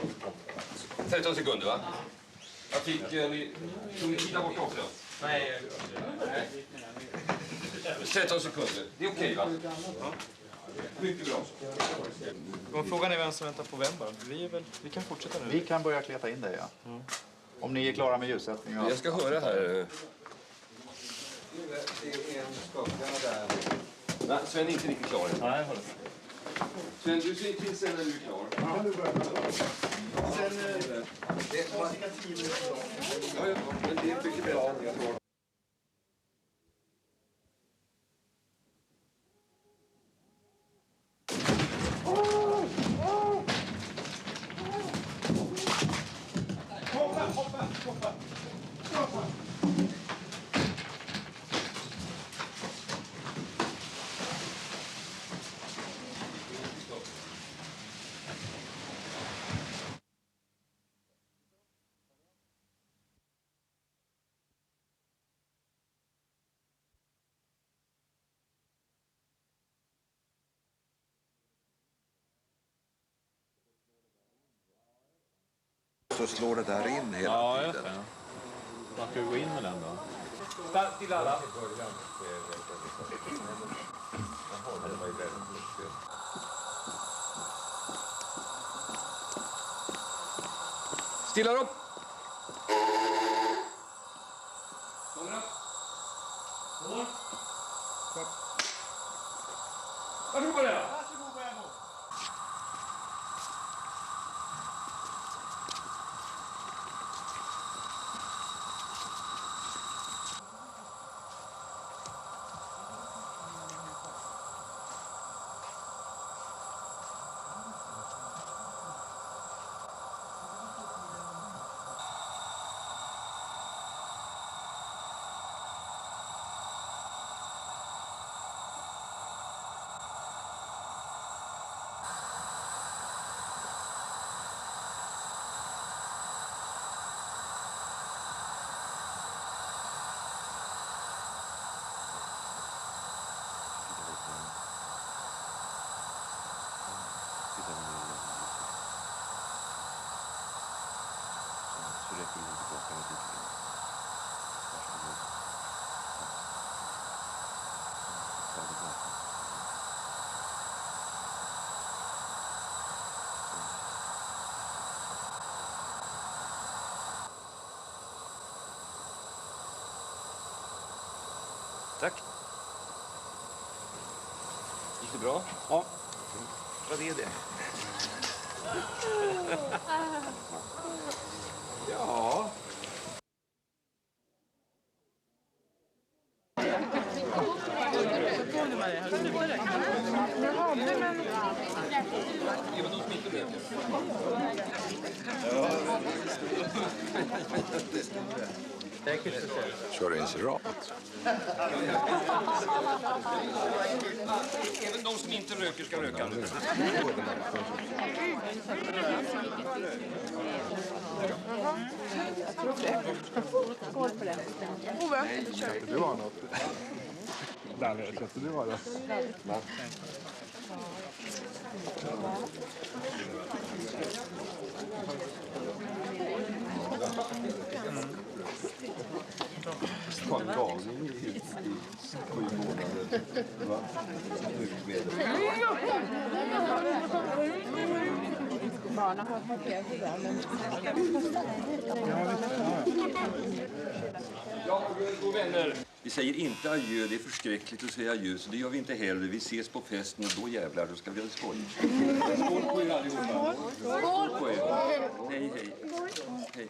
13 sekunder, va? Jag fick... Tog ni tida bort också? Nej. 13 sekunder. Det är okej, va? Ja. Mycket bra. Men frågan är vem som väntar på vem bara. Vi kan fortsätta nu. Vi kan börja kleta in det, ja. Om ni är klara med ljussättning. Jag ska höra här. Det är en skugga där. Nej, Sven är inte riktigt klar. Nej, jag håller. Sven, du säger till sen när du är klar. Kan du börja med det? Sen... Det tar cirka 10 minuter långt. Ja, men det är mycket bättre än jag tror. Så slår det där in hela tiden. Ja. Man ska gå in med den då. Till alla. Stilla upp. Varsågod på det. räcker nog tillbaka lite grann. Tack. Gick det bra? Ja. Vad är det? Ja. Kör en rakt. Även de som inte röker ska röka nu. Jag tror det. Skål på det. Ove, kör Du har något. Danne, sätter du har det? Ta en galning i 7 månader. Va? Barnen har parkerat där, men... Ja, och vänner. Vi säger inte adjö, det är förskräckligt att säga adjö, så det gör vi inte heller. Vi ses på festen och då jävlar, då ska vi ha skoj. Skål på er allihopa. Skål på er. Hej, hej. Hej.